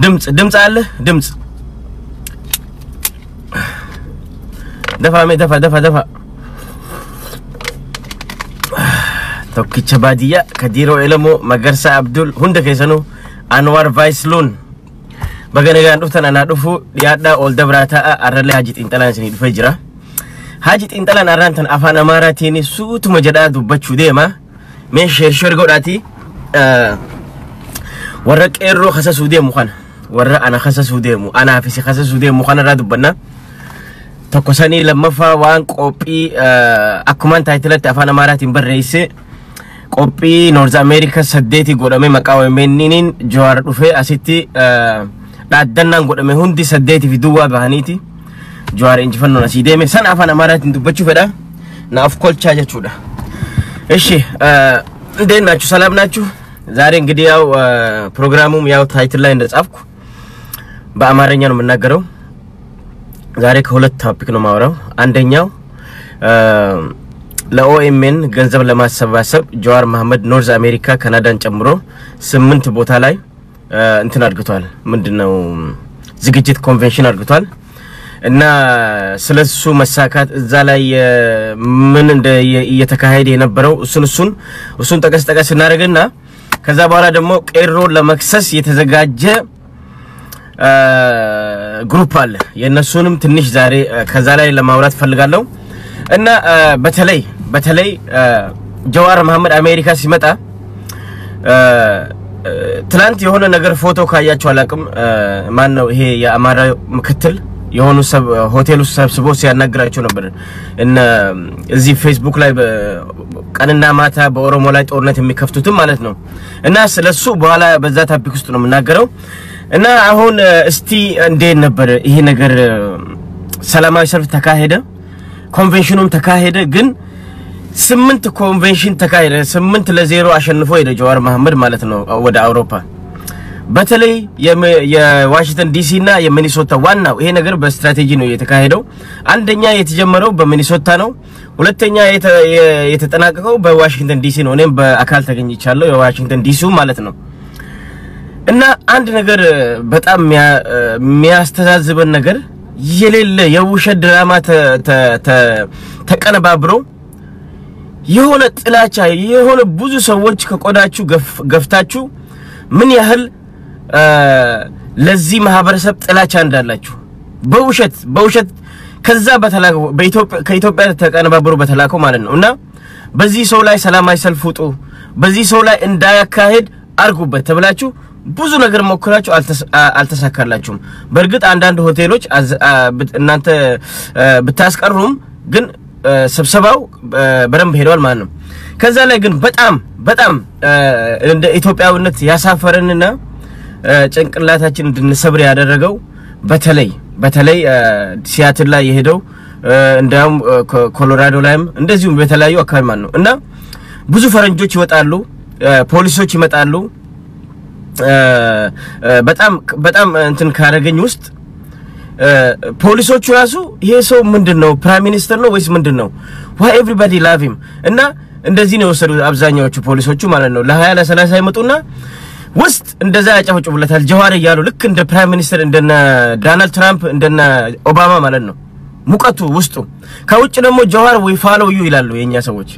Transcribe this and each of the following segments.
ድምጽ አለ ድምጽ ደፋ توكيتش بادية كديرو إلمو مغرسا عبدول هنده كيسانو أنوار فايسلون بغانيغان دوفتان أنا دوفو ديادا أول دبراتا أرالي حاجت انتلان سنين فجرة حاجت انتلان أرانتان أفان أماراتيني سوتو مجداد بچو ديما من شير قولاتي ورق إيرو خساسو ديمو خان ورق أنا خساسو ديمو أنا حفيسي خساسو ديمو خان رادو بنا تقصاني لما فا وان قوبي أكمان تايتلت أفان أماراتين برئيسي قوبي نورز أمريكا سديتي قدامي مقاوة منين جوار رفي أسيتي لعدنا قدامي هندي سديتي في دوا بهانيتي جوار إنجفنو نسيديمي سان أفان أماراتين دبچو فدا ناف كل چاجة چودا إيشي دين ناچو سلام ناچو زارين قدي ياو پروگراموم ياو تايتل لاين دس أفكو بأمارين يانو منناقرو زاري كهولت توبيك نو ماوراو አንደኛው ለኦኤምኤን ገንዘብ ለማሰባሰብ ጀዋር መሐመድ ኖርዝ አሜሪካ ካናዳን ጨምሮ 8 ቦታ ላይ እንትን አድርጓል ምንድነው ዝግጅት ኮንቬንሽን አድርጓል እና ስለሱ መሳካት እዛ ላይ ምን እንደ እየተካሄደ የነበረው እሱን ጠቀስ እናደርግና ከዛ በኋላ ደግሞ ቄሮ ለመክሰስ የተዘጋጀ ግሩፕ አለ የነሱንም ትንሽ ዛሬ ከዛ ላይ ለማውራት ፈልጋለሁ እና በተለይ ጀዋር መሐመድ አሜሪካ ሲመጣ ትላንት የሆነ ነገር ፎቶ ካያችሁ አላቅም ማን ነው ይሄ የአማራ ምክትል የሆኑ ሆቴል ውስጥ ሰብስቦ ሲያናግራቸው ነበር እና እዚህ ፌስቡክ ላይ ቀንና ማታ በኦሮሞ ላይ ጦርነት የሚከፍቱትም ማለት ነው እና ስለሱ በኋላ በዛ ታፒክ ውስጥ ነው የምናገረው እና አሁን እስቲ እንዴት ነበር ይሄ ነገር ሰላማዊ ሰልፍ ተካሄደ ኮንቬንሽኑም ተካሄደ ግን 8 ኮንቬንሽን ተካሄደ 8-0 አሸንፎ ሄደ ጀዋር መሐመድ ማለት ነው ወደ አውሮፓ በተለይ የዋሽንግተን ዲሲ እና የሚኒሶታ ዋናው ይሄ ነገር በስትራቴጂ ነው የተካሄደው አንደኛ የተጀመረው በሚኒሶታ ነው ሁለተኛ የተጠናቀቀው በዋሽንግተን ዲሲ ነው እኔም በአካል ተገኝቻለሁ የዋሽንግተን ዲሲው ማለት ነው እና አንድ ነገር በጣም የሚያስተዛዝበን ነገር የሌለ የውሸት ድራማ ተቀነባብሮ የሆነ ጥላቻ የሆነ ብዙ ሰዎች ከቆዳችሁ ገፍታችሁ ምን ያህል ለዚህ ማህበረሰብ ጥላቻ እንዳላችሁ በውሸት ከዛ በተላከው ከኢትዮጵያ ተቀነባብሮ በተላከው ማለት ነው እና በዚህ ሰው ላይ ሰላማዊ ሰልፍ ውጡ በዚህ ሰው ላይ እንዳያካሄድ አርጉበት ተብላችሁ ብዙ ነገር ሞክራችሁ አልተሳካላችሁም በርግጥ አንዳንድ ሆቴሎች እናንተ ብታስቀሩም ግን ስብሰባው በረም ሄዷል ማለት ነው ከዛ ላይ ግን በጣም እንደ ኢትዮጵያውነት ያሳፈረንና ጭንቅላታችን እንድንሰብር ያደረገው በተለይ ሲያትል ላይ የሄደው እንደውም ኮሎራዶ ላይም እንደዚሁም በተለያዩ አካባቢ ማለት ነው እና ብዙ ፈረንጆች ይወጣሉ ፖሊሶች ይመጣሉ በጣም እንትን ካረገኝ ውስጥ ፖሊሶቹ ራሱ ይሄ ሰው ምንድነው ፕራይም ሚኒስተር ነው ወይስ ምንድነው why everybody love him እና እንደዚህ ነው ወሰዱት አብዛኛዎቹ ፖሊሶቹ ማለት ነው ለ20 ለ30 ይመጡና ውስጥ እንደዛ ያጨፈጭፉለታል ጀዋር ይያሉ ልክ እንደ ፕራይም ሚኒስተር እንደነ ዶናልድ ትራምፕ እንደነ ኦባማ ማለት ነው ሙቀቱ ውስጡ ከውጭ ደግሞ ጀዋር we follow you ይላሉ የኛ ሰዎች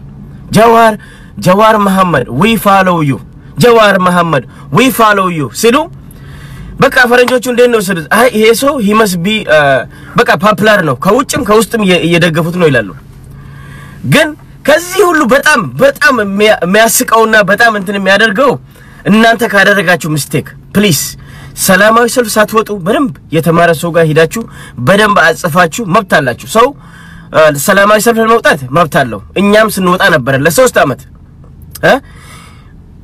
ጀዋር መሐመድ we follow you ጀዋር መሐመድ we follow you ሲሉ በቃ ፈረንጆቹ እንደነው ወሰዱት አይ ይሄ ሰው he must be በቃ ፖፑላር ነው ከውጭም ከውስጥም እየደገፉት ነው ይላሉ ግን ከዚህ ሁሉ በጣም የሚያስቀውና በጣም እንትን የሚያደርገው እናንተ ካደረጋችሁ ሚስቴክ ፕሊዝ ሰላማዊ ሰልፍ ሳትወጡ በደንብ የተማረ ሰው ጋር ሄዳችሁ በደንብ አጽፋችሁ መብት አላችሁ ሰው ሰላማዊ ሰልፍ ለመውጣት መብት አለው እኛም ስንወጣ ነበር ለ3 አመት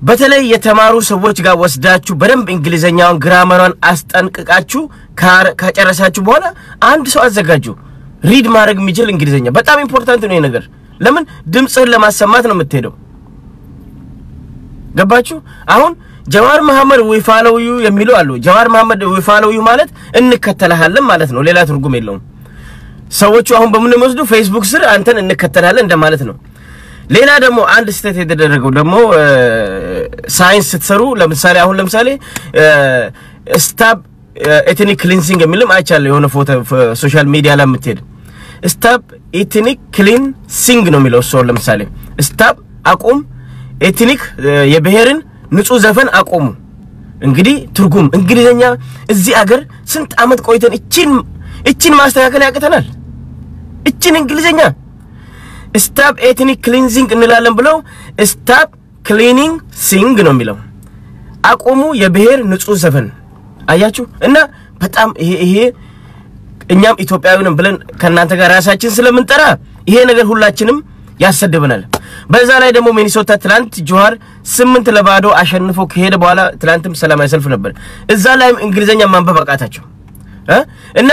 በተለይ የተማሩ ሰዎች ጋር ወስዳችሁ በደንብ እንግሊዘኛውን ግራመሩን አስጠንቅቃችሁ ካጨረሳችሁ በኋላ አንድ ሰው አዘጋጁ ሪድ ማድረግ የሚችል እንግሊዘኛ በጣም ኢምፖርታንት ነው ይሄ ነገር ለምን ድምጽን ለማሰማት ነው የምትሄደው ገባችሁ አሁን ጀዋር መሐመድ we follow you የሚሉ አሉ ጀዋር መሐመድ we follow you ማለት እንከተልሃለን ማለት ነው ሌላ ትርጉም የለውም ሰዎቹ አሁን በምን መስዱ ፌስቡክ ስር አንተን እንከተልሃለን እንደማለት ነው ሌላ ደግሞ አንድ ስቴት የተደረገው ደግሞ ሳይንስ ስትሰሩ ለምሳሌ ስታፕ ኤትኒክ ክሊንሲንግ የሚልም አይቻለሁ የሆነ ፎቶ ሶሻል ሚዲያ ላይ የምትሄድ ስታፕ ኤትኒክ ክሊንሲንግ ነው የሚለው ሰው ለምሳሌ ስታፕ አቁም ኤትኒክ የብሔርን ንጹህ ዘፈን አቁሙ እንግዲህ ትርጉም እንግሊዘኛ እዚህ አገር ስንት አመት ቆይተን እቺን ማስተካከል ያቀተናል እቺን እንግሊዘኛ ስታፕ ኤትኒክ ክሊንሲንግ እንላለን ብለው ስታፕ ክሊኒንግ ሲንግ ነው የሚለው አቁሙ የብሔር ንጹህ ዘፈን አያችሁ እና በጣም ይሄ እኛም ኢትዮጵያውያን ብለን ከናንተ ጋር ራሳችን ስለምንጠራ ይሄ ነገር ሁላችንም ያሰደበናል በዛ ላይ ደግሞ ሚኒሶታ ትላንት ጆሃር 8-0 አሸንፎ ከሄደ በኋላ ትላንትም ሰላማዊ ሰልፍ ነበር እዛ ላይ እንግሊዘኛ ማንበብ አቃታቸው እና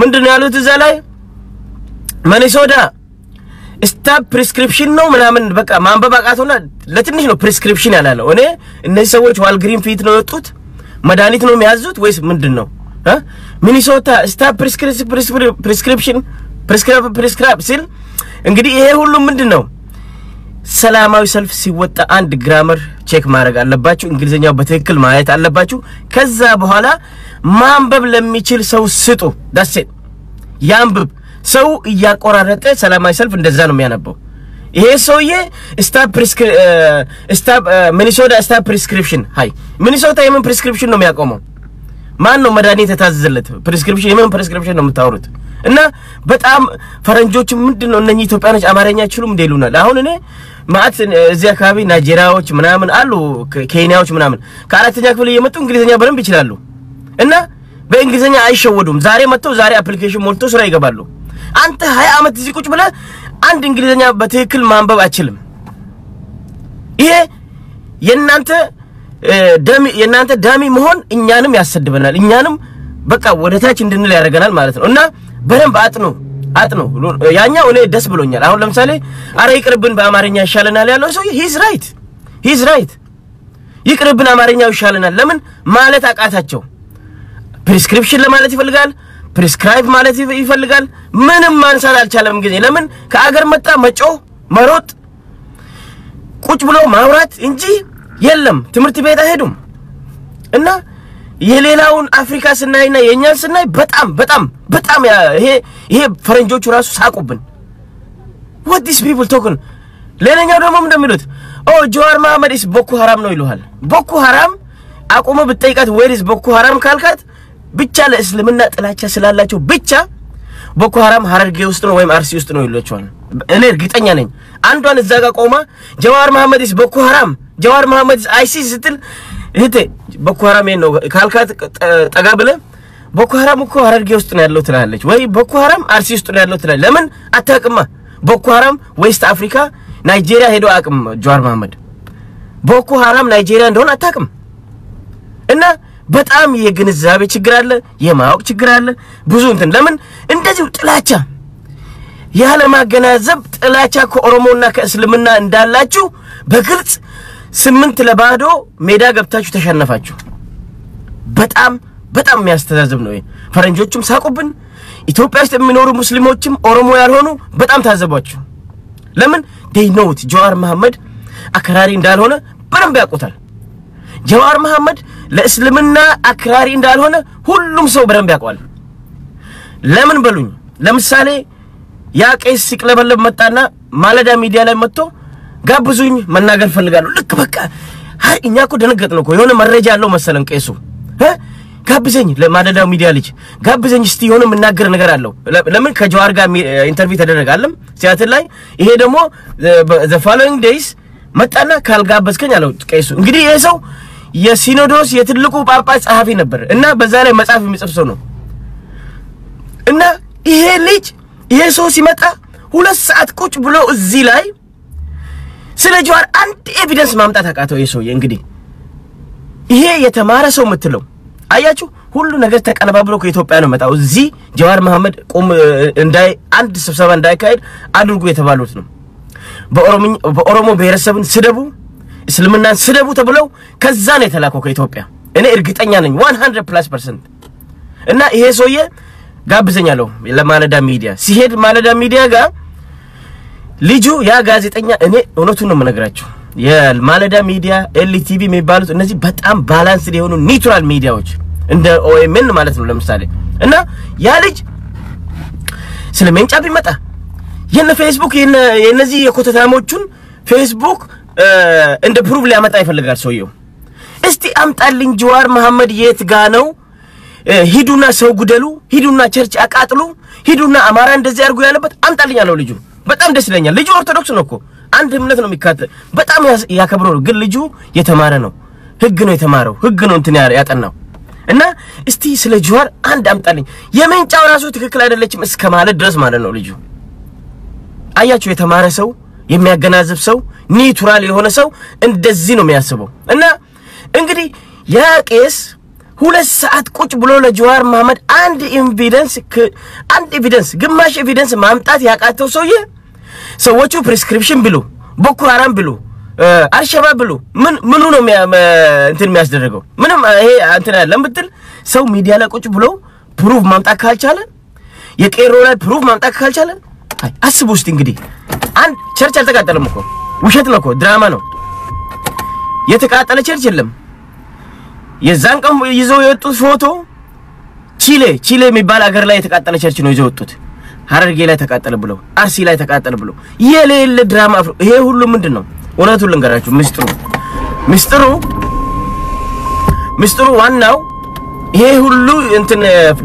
ምንድነው ያሉት እዛ ላይ ሚኒሶታ ስታፕ ፕሪስክሪፕሽን ነው ምናምን በቃ ማንበብ አቃተውና ለትንሽ ነው ፕሪስክሪፕሽን ያላለው እኔ እነዚህ ሰዎች ዋልግሪን ፊት ነው የወጡት መድኃኒት ነው የሚያዙት ወይስ ምንድነው ሚኒሶታ ስታፕ ፕሪስክሪፕሽን ፕሪስክራይብ ሲል እንግዲህ ይሄ ሁሉ ምንድነው ሰላማዊ ሰልፍ ሲወጣ አንድ ግራመር ቼክ ማድረግ አለባችሁ እንግሊዘኛው በትክክል ማየት አለባችሁ ከዛ በኋላ ማንበብ ለሚችል ሰው ስጡ ዳሴ ያንብብ ሰው ያቆራረጠ ሰላማዊ ሰልፍ እንደዛ ነው የሚያነበው ይሄ ሰውዬ ስታፕ ሚኒሶታ ስታፕ ፕሪስክሪፕሽን ሃይ ሚኒሶታ የምን ፕሪስክሪፕሽን ነው የሚያቆመው ማን ነው መድኃኒት የታዘዘለት ፕሪስክሪፕሽን የምን ፕሪስክሪፕሽን ነው የምታወሩት እና በጣም ፈረንጆች ምንድነው እነኚህ ኢትዮጵያኖች አማርኛ አይችሉም እንደሉናል አሁን እኔ ማት እዚህ አካባቢ ናይጄሪያዎች ምናምን አሉ ኬንያዎች ምናምን ከአራተኛ ክፍል እየመጡ እንግሊዘኛ በደንብ ይችላሉ እና በእንግሊዘኛ አይሸወዱም ዛሬ መጥተው ዛሬ አፕሊኬሽን ሞልቶ ስራ ይገባሉ አንተ 20 አመት እዚህ ቁጭ ብለህ አንድ እንግሊዘኛ በትክክል ማንበብ አትችልም ይሄ የናንተ ዳሚ መሆን እኛንም ያሰድበናል እኛንም በቃ ወደታች እንድንል ያደርገናል ማለት ነው እና በደንብ አጥኑ ያኛው እኔ ደስ ብሎኛል አሁን ለምሳሌ አረ ይቅርብን በአማርኛ ይሻለናል ያለው ሰው ሂዝ ራይት ይቅርብን አማርኛው ይሻለናል ለምን ማለት አቃታቸው ፕሪስክሪፕሽን ለማለት ይፈልጋል ፕሪስክራይብ ማለት ይፈልጋል ምንም ማንሳት አልቻለም ጊዜ ለምን ከአገር መጣ መጮ መሮጥ ቁጭ ብሎ ማውራት እንጂ የለም ትምርት ቤት አይሄዱም እና የሌላውን አፍሪካ ስናይና የኛን ስናይ በጣም ይሄ ፈረንጆቹ ራሱ ሳቁብን what these people talking ለኛው ደግሞ እንደሚሉት ጆዋር መሐመድ is ቦኮ ሐራም ነው ይሉሃል ቦኮ ሐራም አቆመ በጠይቃት where is ቦኮ ሐራም ካልካት ብቻ ለእስልምና ጥላቻ ስላላቸው ብቻ ቦኮ ሐራም ሐረርጌ ውስጥ ነው ወይም አርሲ ውስጥ ነው ይሏቸዋል እኔ እርግጠኛ ነኝ አንዷን እዛ ጋር ቆማ ጆዋር መሐመድ is ቦኮ ሐራም ጆዋር መሐመድ is አይሲስ ስትል እህቴ ቦኮ ሐራም ነው ካልካት ጠጋ ብለ ቦኮ ሐራም እኮ ሐረርጌ ውስጥ ነው ያለው ትላለች ወይ ቦኮ ሐራም አርሲ ውስጥ ነው ያለው ትላለች ለምን አታውቅማ ቦኮ ሐራም ዌስት አፍሪካ ናይጄሪያ ሄዶ አቅም ጆዋር መሐመድ ቦኮ ሐራም ናይጄሪያ እንደሆነ አታውቅም እና በጣም የግንዛቤ ችግር አለ የማወቅ ችግር አለ ብዙ እንትን ለምን እንደዚህ ጥላቻ ያለ ማገናዘብ ጥላቻ ከኦሮሞና ከእስልምና እንዳላችሁ በግልጽ 8-0 ሜዳ ገብታችሁ ተሸነፋችሁ በጣም የሚያስተዛዝብ ነው ፈረንጆቹም ሳቁብን ኢትዮጵያ ውስጥ የሚኖሩ ሙስሊሞችም ኦሮሞ ያልሆኑ በጣም ታዘቧችሁ ለምን they know ጆዋር መሐመድ አክራሪ እንዳልሆነ በደንብ ያውቁታል ጆዋር መሐመድ ለእስልምና አክራሪ እንዳልሆነ ሁሉም ሰው በደንብ ያውቃል ለምን በሉኝ ለምሳሌ ያ ቄስ ሲቅለበለብ መጣና ማለዳ ሚዲያ ላይ መጥቶ ጋብዙኝ መናገር ፈልጋለሁ ልክ በቃ እኛ እኮ ደነገጥን እኮ የሆነ መረጃ ያለው መሰለን ቄሱ ጋብዘኝ ለማለዳ ሚዲያ ልጅ ጋብዘኝ እስቲ የሆነ መናገር ነገር አለው ለምን ከጆዋር ጋር ኢንተርቪው ተደረጋለም ሲያትል ላይ ይሄ ደግሞ the following days መጣና ካልጋበዝከኝ አለው ቄሱ እንግዲህ ይሄ ሰው የሲኖዶስ የትልቁ ጳጳስ ጸሐፊ ነበር እና በዛ ላይ መጽሐፍ የሚጽፍ ሰው ነው እና ይሄ ሰው ሲመጣ 2 ሰዓት ቁጭ ብሎ እዚህ ላይ ስለ ጆዋር አንድ ኤቪደንስ ማምጣት አቃተው ይሄ ሰው እንግዲህ ይሄ የተማረ ሰው ምትለው አያችሁ ሁሉ ነገር ተቀነባብሮ ከኢትዮጵያ ነው መጣው እዚህ ጆዋር መሐመድ ቆም እንዳይ አንድ ስብሰባ እንዳይካሄድ አድርጉ የተባሉት ነው በኦሮሞ ብሔረሰብን ስደቡ እስልምናን ስደቡ ተብለው ከዛ ነው የተላከው ከኢትዮጵያ እኔ እርግጠኛ ነኝ 100% እና ይሄ ሰውዬ ጋብዘኛለሁ ለማለዳ ሚዲያ ሲሄድ ማለዳ ሚዲያ ጋር ልጁ ያ ጋዜጠኛ እኔ እውነቱን ነው የምነግራችሁ የማለዳ ሚዲያ ኤልቲቪ የሚባሉት እነዚህ በጣም ባላንስድ የሆኑ ኒውትራል ሚዲያዎች እንደ ኦኤምን ማለት ነው ለምሳሌ እና ያ ልጅ ስለሜንጫ ቢመጣ የነ ፌስቡክ የነዚህ የኮተታሞቹን ፌስቡክ እንደ ፕሩቭ ሊያመጣ ይፈልጋል ሰውየው እስቲ አምጣልኝ ጀዋር መሐመድ የት ጋ ነው ሂዱና ሰው ጉደሉ ሂዱና ቸርች አቃጥሉ ሂዱና አማራ እንደዚህ አርጉ ያለበት አምጣልኝ አለው ልጁ በጣም ደስ ይለኛል ልጁ ኦርቶዶክስ ነው እኮ አንድ እምነት ነው የሚካተል በጣም ያከብረው ግን ልጁ የተማረ ነው ህግ ነው የተማረው ህግ ነው እንትን ያጠናው እና እስቲ ስለ ጀዋር አንድ አምጣልኝ የሜንጫው ራሱ ትክክል አይደለችም እስከ ማለት ድረስ ማለት ነው ልጁ አያችሁ የተማረ ሰው የሚያገናዝብ ሰው ኒውትራል የሆነ ሰው እንደዚህ ነው የሚያስበው እና እንግዲህ ያ ቄስ 2 ሰዓት ቁጭ ብሎ ለጀዋር መሐመድ አንድ ኤቪደንስ ግማሽ ኤቪደንስ ማምጣት ያቃተው ሰውዬ ሰዎቹ ፕሪስክሪፕሽን ብሉ ቦኮ ሃራም ብሉ አልሸባብ ብሉ ምኑ ነው እንትን የሚያስደርገው ምንም ይሄ እንትን አይደለም ብትል ሰው ሚዲያ ላይ ቁጭ ብሎ ፕሩፍ ማምጣት ካልቻለ የቄሮ ላይ ፕሩፍ ማምጣት ካልቻለ አስቡ እስቲ እንግዲህ አንድ ቸርች አልተቃጠለም እኮ ውሸት ነው እኮ ድራማ ነው የተቃጠለ ቸርች የለም የዛን ቀን ይዘው የወጡት ፎቶ ቺሌ የሚባል ሀገር ላይ የተቃጠለ ቸርች ነው ይዘው ወጡት ሐረርጌ ላይ ተቃጠለ ብለው አርሲ ላይ ተቃጠለ ብለው የሌለ ድራማ ይሄ ሁሉ ምንድነው ወራቱን ልንገራችሁ ሚስጥሩ ዋናው ይሄ ሁሉ እንትን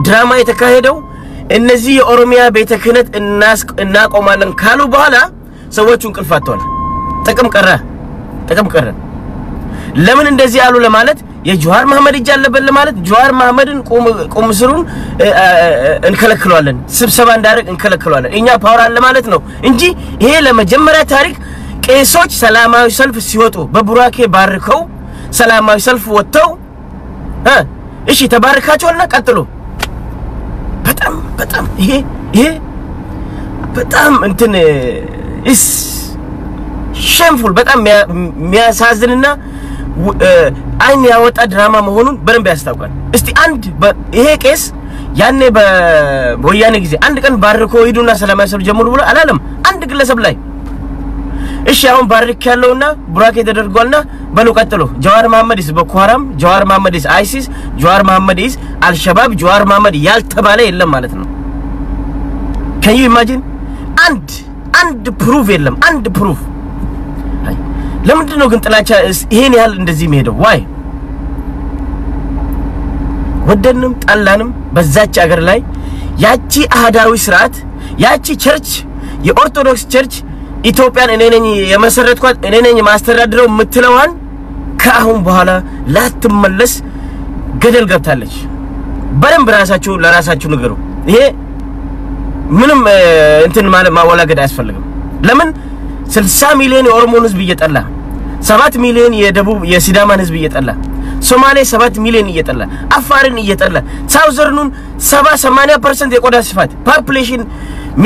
ድራማ የተካሄደው እነዚህ የኦሮሚያ ቤተ ክህነት እናቆማለን ካሉ በኋላ ሰዎቹ እንቅልፋተዋል ጥቅም ቀረ ለምን እንደዚህ አሉ ለማለት የጀዋር መሐመድ ይጃለበል ለማለት ጀዋር መሐመድን ቁምስሩን እንከለክለዋለን ስብሰባ እንዳደረግ እንከለክለዋለን እኛ ፓወር አለ ማለት ነው እንጂ ይሄ ለመጀመሪያ ታሪክ ቄሶች ሰላማዊ ሰልፍ ሲወጡ በቡራኬ ባርከው ሰላማዊ ሰልፍ ወጥተው እሺ ተባረካቸውና ቀጥሉ በጣም ይሄ በጣም እንትን is shameful በጣም የሚያሳዝንና አይን ያወጣ ድራማ መሆኑን በደንብ ያስታውቃል እስቲ አንድ ይሄ ቄስ ያኔ በወያኔ ጊዜ አንድ ቀን ባርኮ ሂዱና ሰላማዊ ሰልፍ ጀምሩ ብሎ አላለም አንድ ግለሰብ ላይ እሺ አሁን ባርክ ያለውና ቡራኬ ተደርጓልና በሉ ቀጥሉ ጀዋር መሐመድ ቦኮ ሃራም ጀዋር መሐመድ አይሲስ ጀዋር መሐመድ አልሸባብ ጀዋር መሐመድ ያልተባለ የለም ማለት ነው can you imagine አንድ ፕሩፍ የለም አንድ ፕሩፍ ለምንድነው ግን ጥላቻ ይሄን ያህል እንደዚህ የሚሄደው ዋይ ወደንም ጣላንም በዛች ሀገር ላይ ያቺ አህዳዊ ስርዓት ያቺ ቸርች የኦርቶዶክስ ቸርች ኢትዮጵያን እኔ ነኝ የመሰረትኳት እኔ ነኝ ማስተዳድረው ምትለዋን ከአሁን በኋላ ላትመለስ ገደል ገብታለች በደንብ ለራሳችሁ ንገሩ ይሄ ምንም እንትን ማለት ማወላገድ አያስፈልግም ለምን 60 ሚሊዮን የኦሮሞን ህዝብ እየጠላ 7 ሚሊዮን የደቡብ የሲዳማን ህዝብ እየጠላ ሶማሌ 7 ሚሊዮን እየጠላ አፋርን እየጠላ ሳውዘርኑን 70-80% የቆዳ ስፋት ፖፑሌሽን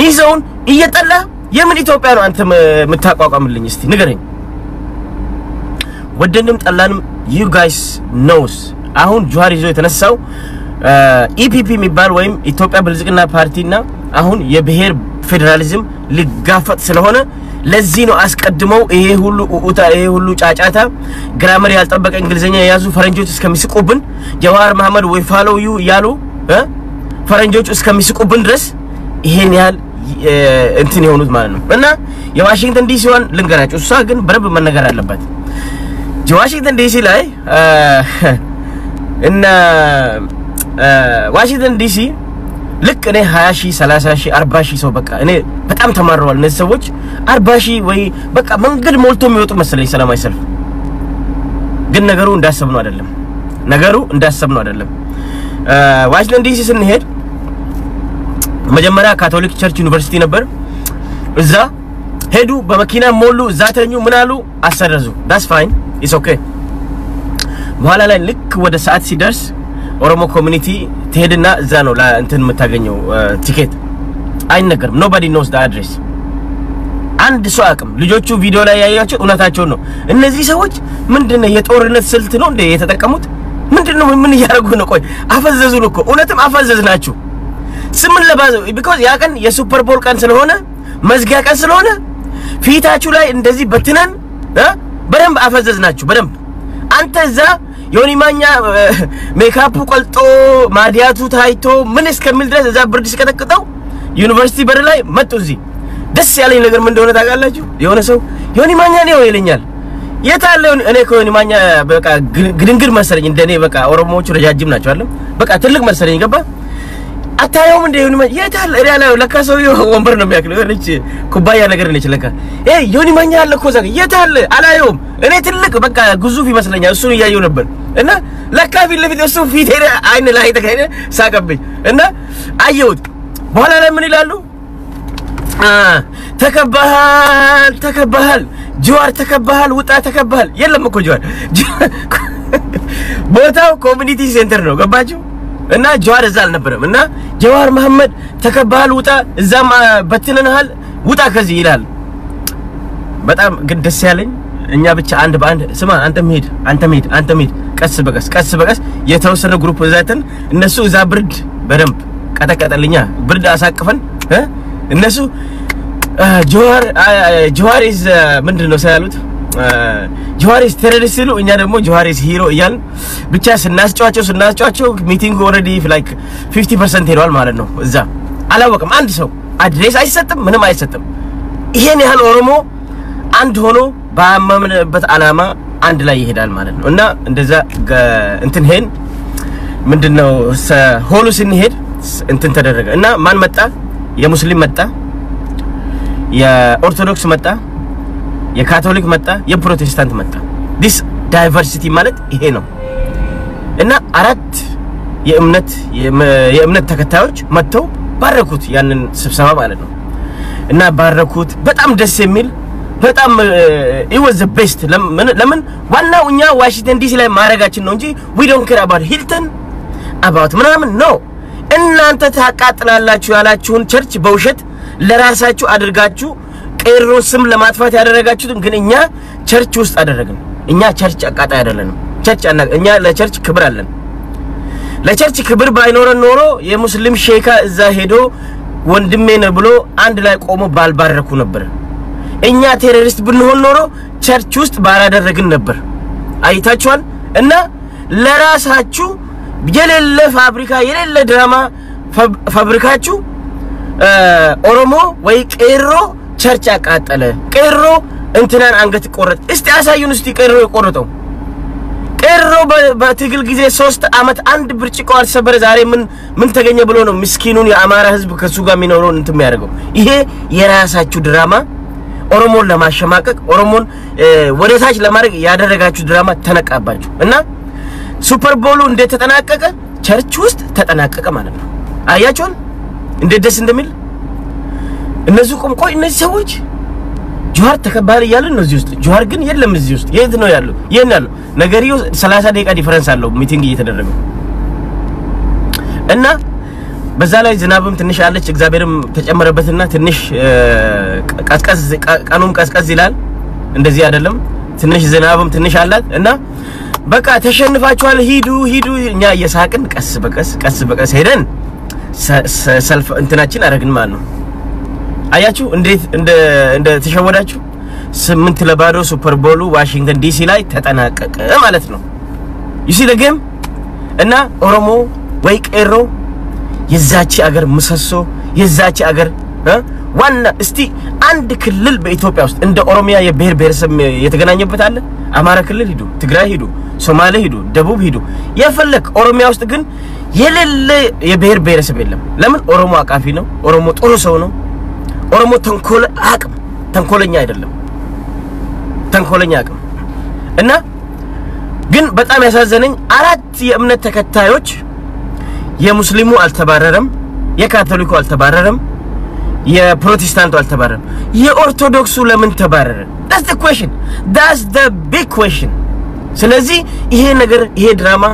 ሚዛውን እየጠላ የምን ኢትዮጵያ ነው አንተ የምታቋቋምልኝ እስቲ ንገረኝ ወደንም ጠላንም you guys knows አሁን ጀዋር ይዞ የተነሳው ኢፒፒ የሚባል ወይም ኢትዮጵያ ብልጽግና ፓርቲና አሁን የብሔር ፌደራሊዝም ሊጋፈጥ ስለሆነ ለዚህ ነው አስቀድመው ይሄ ሁሉ ጫጫታ ግራመር ያልጠበቀ እንግሊዘኛ ያዙ ፈረንጆች እስከሚስቁብን ጀዋር መሐመድ ወይ ፋሎው ዩ ያሉ ፈረንጆች እስከሚስቁብን ድረስ ይሄን ያህል እንትን የሆኑት ማለት ነው እና የዋሽንግተን ዲሲ ዋን ልንገራችሁ እሷ ግን በረብ መነገር አለበት የዋሽንግተን ዲሲ ላይ እና ዋሽንግተን ዲሲ ልክ እኔ 20,000 30,000 40,000 ሰው በቃ እኔ በጣም ተማረዋል እነዚህ ሰዎች 40,000 ወይ በቃ መንገድ ሞልቶ የሚወጡ መሰለኝ ሰላማዊ ሰልፍ ግን ነገሩ እንዳሰብነው አይደለም ዋሽንግተን ዲሲ ስንሄድ መጀመሪያ ካቶሊክ ቸርች ዩኒቨርሲቲ ነበር እዛ ሄዱ በመኪና ሞሉ እዛ ተኙ ምናሉ አሰረዙ that's fine it's okay በኋላ ላይ ልክ ወደ ሰዓት ሲደርስ ኦሮሞ ኮሚኒቲ ተሄድና እዛ ነው እንትን የምታገኘው ቲኬት አይነገርም nobody knows the address አንድ ሰው አቅም ልጆቹ ቪዲዮ ላይ ያያቸው እውነታቸው ነው እነዚህ ሰዎች ምንድነው የጦርነት ስልት ነው እንደ የተጠቀሙት ምንድነው ምን ያረጉ ነው ቆይ አፈዘዙን እኮ እውነትም አፈዘዝናችሁ ስምን ለባዘው because ያ ቀን የሱፐር ቦል ቀን ስለሆነ መዝጊያ ቀን ስለሆነ ፊታችሁ ላይ እንደዚህ በትነን በደንብ አፈዘዝናችሁ በደንብ አንተ እዛ ዮኒ ማኛ ሜካፑ ቆልጦ ማዲያቱ ታይቶ ምን እስከሚል ድረስ እዛ ብርድ ሲቀጠቅጠው ዩኒቨርሲቲ በር ላይ መጡ እዚህ ደስ ያለኝ ነገር ምን እንደሆነ ታውቃላችሁ የሆነ ሰው ዮኒ ማኛ ነው ይለኛል የታለ እኔ ከዮኒ ማኛ በቃ ግድንግድ መሰለኝ እንደኔ በቃ ኦሮሞዎቹ ረጃጅም ናቸው አይደል በቃ ትልቅ መሰለኝ ገባ አታየውም እንደ ዮኒ ማኛ የታለ ሪያላ ለካ ሰው ወንበር ነው የሚያክለው እቺ ኩባያ ነገር ነች ለካ ዮኒ ማኛ አለ እኮ ዘጋ የታለ አላየውም እኔ ትልቅ በቃ ግዙፍ ይመስለኛል እሱን ያየው ነበር እና ለካ ፊት ለፊት እሱ ፊት ሄደ አይን ላይ ተካሄደ ሳቀብኝ እና አየሁት በኋላ ላይ ምን ይላሉ ተከባሃል ጀዋር ተከባሃል ውጣ ተከባሃል የለም እኮ ጀዋር ቦታው ኮሚኒቲ ሴንተር ነው ገባችሁ እና ጀዋር እዛ አልነበረም እና ጀዋር መሐመድ ተከባሃል ውጣ እዛም በትነናል ውጣ ከዚህ ይላል በጣም ግን ደስ ያለኝ እኛ ብቻ አንድ በአንድ ስማ አንተ መሄድ ቀስ በቀስ የተወሰነ ግሩፕ እዛተን እነሱ እዛ ብርድ በደንብ ቀጠቀጠልኛ ብርድ አሳቅፈን እነሱ ጆሃር ኢዝ ምንድነው ሳያሉት ጆሃር ኢዝ ቴሮሪስት ሲሉ እኛ ደግሞ ጆሃር ኢዝ ሂሮ እያልን ብቻ ስናስጫቸው ሚቲንግ ኦሬዲ ላይክ 50% ሄዷል ማለት ነው እዛ አላወቅም አንድ ሰው አድሬስ አይሰጥም ምንም አይሰጥም ይሄን ያህል ኦሮሞ አንድ ሆኖ ባመመንበት አላማ አንድ ላይ ይሄዳል ማለት ነው እና እንደዛ እንትን ሄን ምንድነው ሆሉ ስንሄድ እንትን ተደረገ እና ማን መጣ የሙስሊም መጣ የኦርቶዶክስ መጣ የካቶሊክ መጣ የፕሮቴስታንት መጣ this diversity ማለት ይሄ ነው እና አራት የእምነት ተከታዮች መጥተው ባረኩት ያንን ስብሰባ ማለት ነው እና ባረኩት በጣም ደስ የሚል በጣም it was the best ለምን ዋናው እኛ ዋሽንግተን ዲሲ ላይ ማረጋችን ነው እንጂ we don't care about Hilton about ምናምን ነው እናንተ ታቃጥላላችሁ ያላችሁን ቸርች በውሸት ለራሳችሁ አድርጋችሁ ቄሮ ስም ለማጥፋት ያደረጋችሁት ግን እኛ ቸርች ውስጥ አደረግን እኛ ቸርች አቃጣይ አይደለንም እኛ ለቸርች ክብር አለን ለቸርች ክብር ባይኖረን ኖሮ የሙስሊም ሼካ እዛ ሄዶ ወንድሜ ነው ብሎ አንድ ላይ ቆሞ ባልባረኩ ነበር እኛ ቴሮሪስት ብንሆን ኖሮ ቸርች ውስጥ ባላደረግን ነበር አይታችኋል እና ለራሳችሁ የሌለ ፋብሪካ የሌለ ድራማ ፋብሪካችሁ ኦሮሞ ወይ ቄሮ ቸርች አቃጠለ ቄሮ እንትናን አንገት ቆረጥ እስቲ አሳዩን እስቲ ቄሮ የቆረጠው ቄሮ በትግል ጊዜ 3 አመት አንድ ብርጭቆ አልሰበረ ዛሬ ምን ተገኘ ብሎ ነው ምስኪኑን የአማራ ህዝብ ከሱ ጋር የሚኖረው እንትን የሚያደርገው ይሄ የራሳችሁ ድራማ ኦሮሞን ለማሸማቀቅ ኦሮሞን ወደታች ለማድረግ ያደረጋችሁ ድራማ ተነቃባችሁ እና ሱፐር ቦሉ እንዴት ተጠናቀቀ ቸርች ውስጥ ተጠናቀቀ ማለት ነው አያችሁን እንዴት ደስ እንደሚል እነዚህ ቆይ እነዚህ ሰዎች ጆሃር ተከባሪ ያለ ነው እዚህ ውስጥ ጆሃር ግን የለም እዚህ ውስጥ የት ነው ያለው ያለው ነገርዩ 30 ደቂቃ ዲፈረንስ አለው ሚቲንግ እየተደረገው እና በዛ ላይ ዝናብም ትንሽ አለች እግዚአብሔርም ተጨመረበትና ትንሽ ቀኑም ቀስቀስ ይላል እንደዚህ አይደለም ትንሽ ዝናብም ትንሽ አላት እና በቃ ተሸንፋችኋል ሂዱ እኛ እየሳቅን ቀስ በቀስ ሄደን ሰልፍ እንትናችን አረግን ማለት ነው አያችሁ እንዴት እንደ ተሸወዳችሁ 8-0 ሱፐር ቦሉ ዋሽንግተን ዲሲ ላይ ተጠናቀቀ ማለት ነው you see the game እና ኦሮሞ ወይ ቄሮ የዛቺ አገር ምሰሶ የዛቺ አገር ዋና እስቲ አንድ ክልል በኢትዮጵያ ውስጥ እንደ ኦሮሚያ የብሔር ብሔረሰብ የተገናኘበት አለ አማራ ክልል ሂዱ ትግራይ ሂዱ ሶማሌ ሂዱ ደቡብ ሂዱ የፈለክ ኦሮሚያ ውስጥ ግን የሌለ የብሔር ብሔረሰብ የለም ለምን ኦሮሞ አቃፊ ነው ኦሮሞ ጥሩ ሰው ነው ኦሮሞ ተንኮለኛ አይደለም ተንኮለኛ አቅም እና ግን በጣም ያሳዘነኝ አራት የእምነት ተከታዮች የሙስሊሙ አልተባረረም የካቶሊኩ አልተባረረም የፕሮቴስታንቱ አልተባረረም የኦርቶዶክሱ ለምን ተባረረ that's the big question ስለዚህ ይሄ ነገር ይሄ ድራማ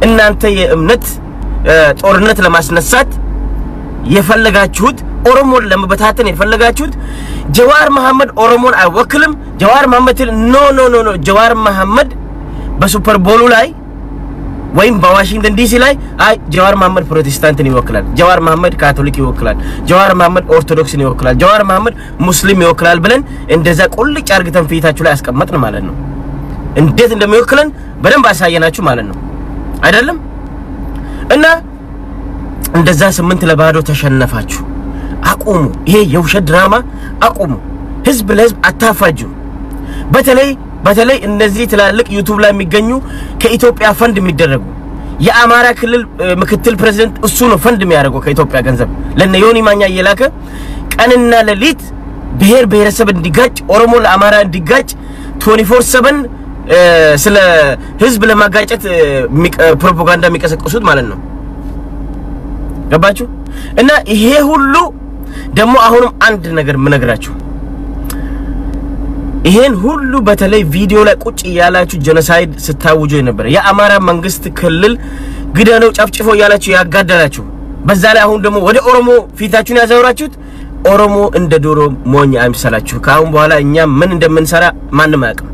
እናንተ የእምነት ጦርነት ለማስነሳት የፈለጋችሁት ኦሮሞን ለመበታተን የፈለጋችሁት ጀዋር መሐመድ ኦሮሞን አይወክልም ጀዋር መሐመድ ኖ ጀዋር መሐመድ በሱፐር ቦሉ ላይ ወይም በዋሽንግተን ዲሲ ላይ አይ ጀዋር መሐመድ ፕሮቴስታንትን ይወክላል ጀዋር መሐመድ ካቶሊክ ይወክላል ጀዋር መሐመድ ኦርቶዶክስን ይወክላል ጀዋር መሐመድ ሙስሊም ይወክላል ብለን እንደዛ ቁልጭ አርግተን ፊታችሁ ላይ አስቀመጥን ማለት ነው እንዴት እንደሚወክለን በደንብ አሳየናችሁ ማለት ነው አይደለም እና እንደዛ 8 ለባዶ ተሸነፋችሁ አቁሙ ይሄ የውሸት ድራማ አቁሙ ህዝብ ለህዝብ አታፋጁ በተለይ እነዚህ ትላልቅ ዩቲዩብ ላይ የሚገኙ ከኢትዮጵያ ፈንድ የሚደረጉ የአማራ ክልል ምክትል ፕሬዝዳንት እሱ ነው ፈንድ የሚያደርገው ከኢትዮጵያ ገንዘብ ለነ ዮኒ ማኛ እየላከ ቀንና ለሊት ብሔር ብሔረሰብ እንዲጋጭ ኦሮሞ ለአማራ እንዲጋጭ 24/7 ስለ ህዝብ ለማጋጨት ፕሮፓጋንዳ የሚቀሰቅሱት ማለት ነው ገባችሁ እና ይሄ ሁሉ ደሞ አሁንም አንድ ነገር ምነግራችሁ ይሄን ሁሉ በተለይ ቪዲዮ ላይ ቁጭ ያላችሁ ጄኖሳይድ ስታውጆ ነበር የአማራ መንግስት ክልል ግደለው ጫፍጭፎ ያላችሁ ያጋደላችሁ በዛ ላይ አሁን ደሞ ወደ ኦሮሞ ፊታችሁን ያዛውራችሁት ኦሮሞ እንደ ዶሮ ሞኝ አይምሰላችሁ ካሁን በኋላ እኛ ምን እንደምንሰራ ማንም አያውቅም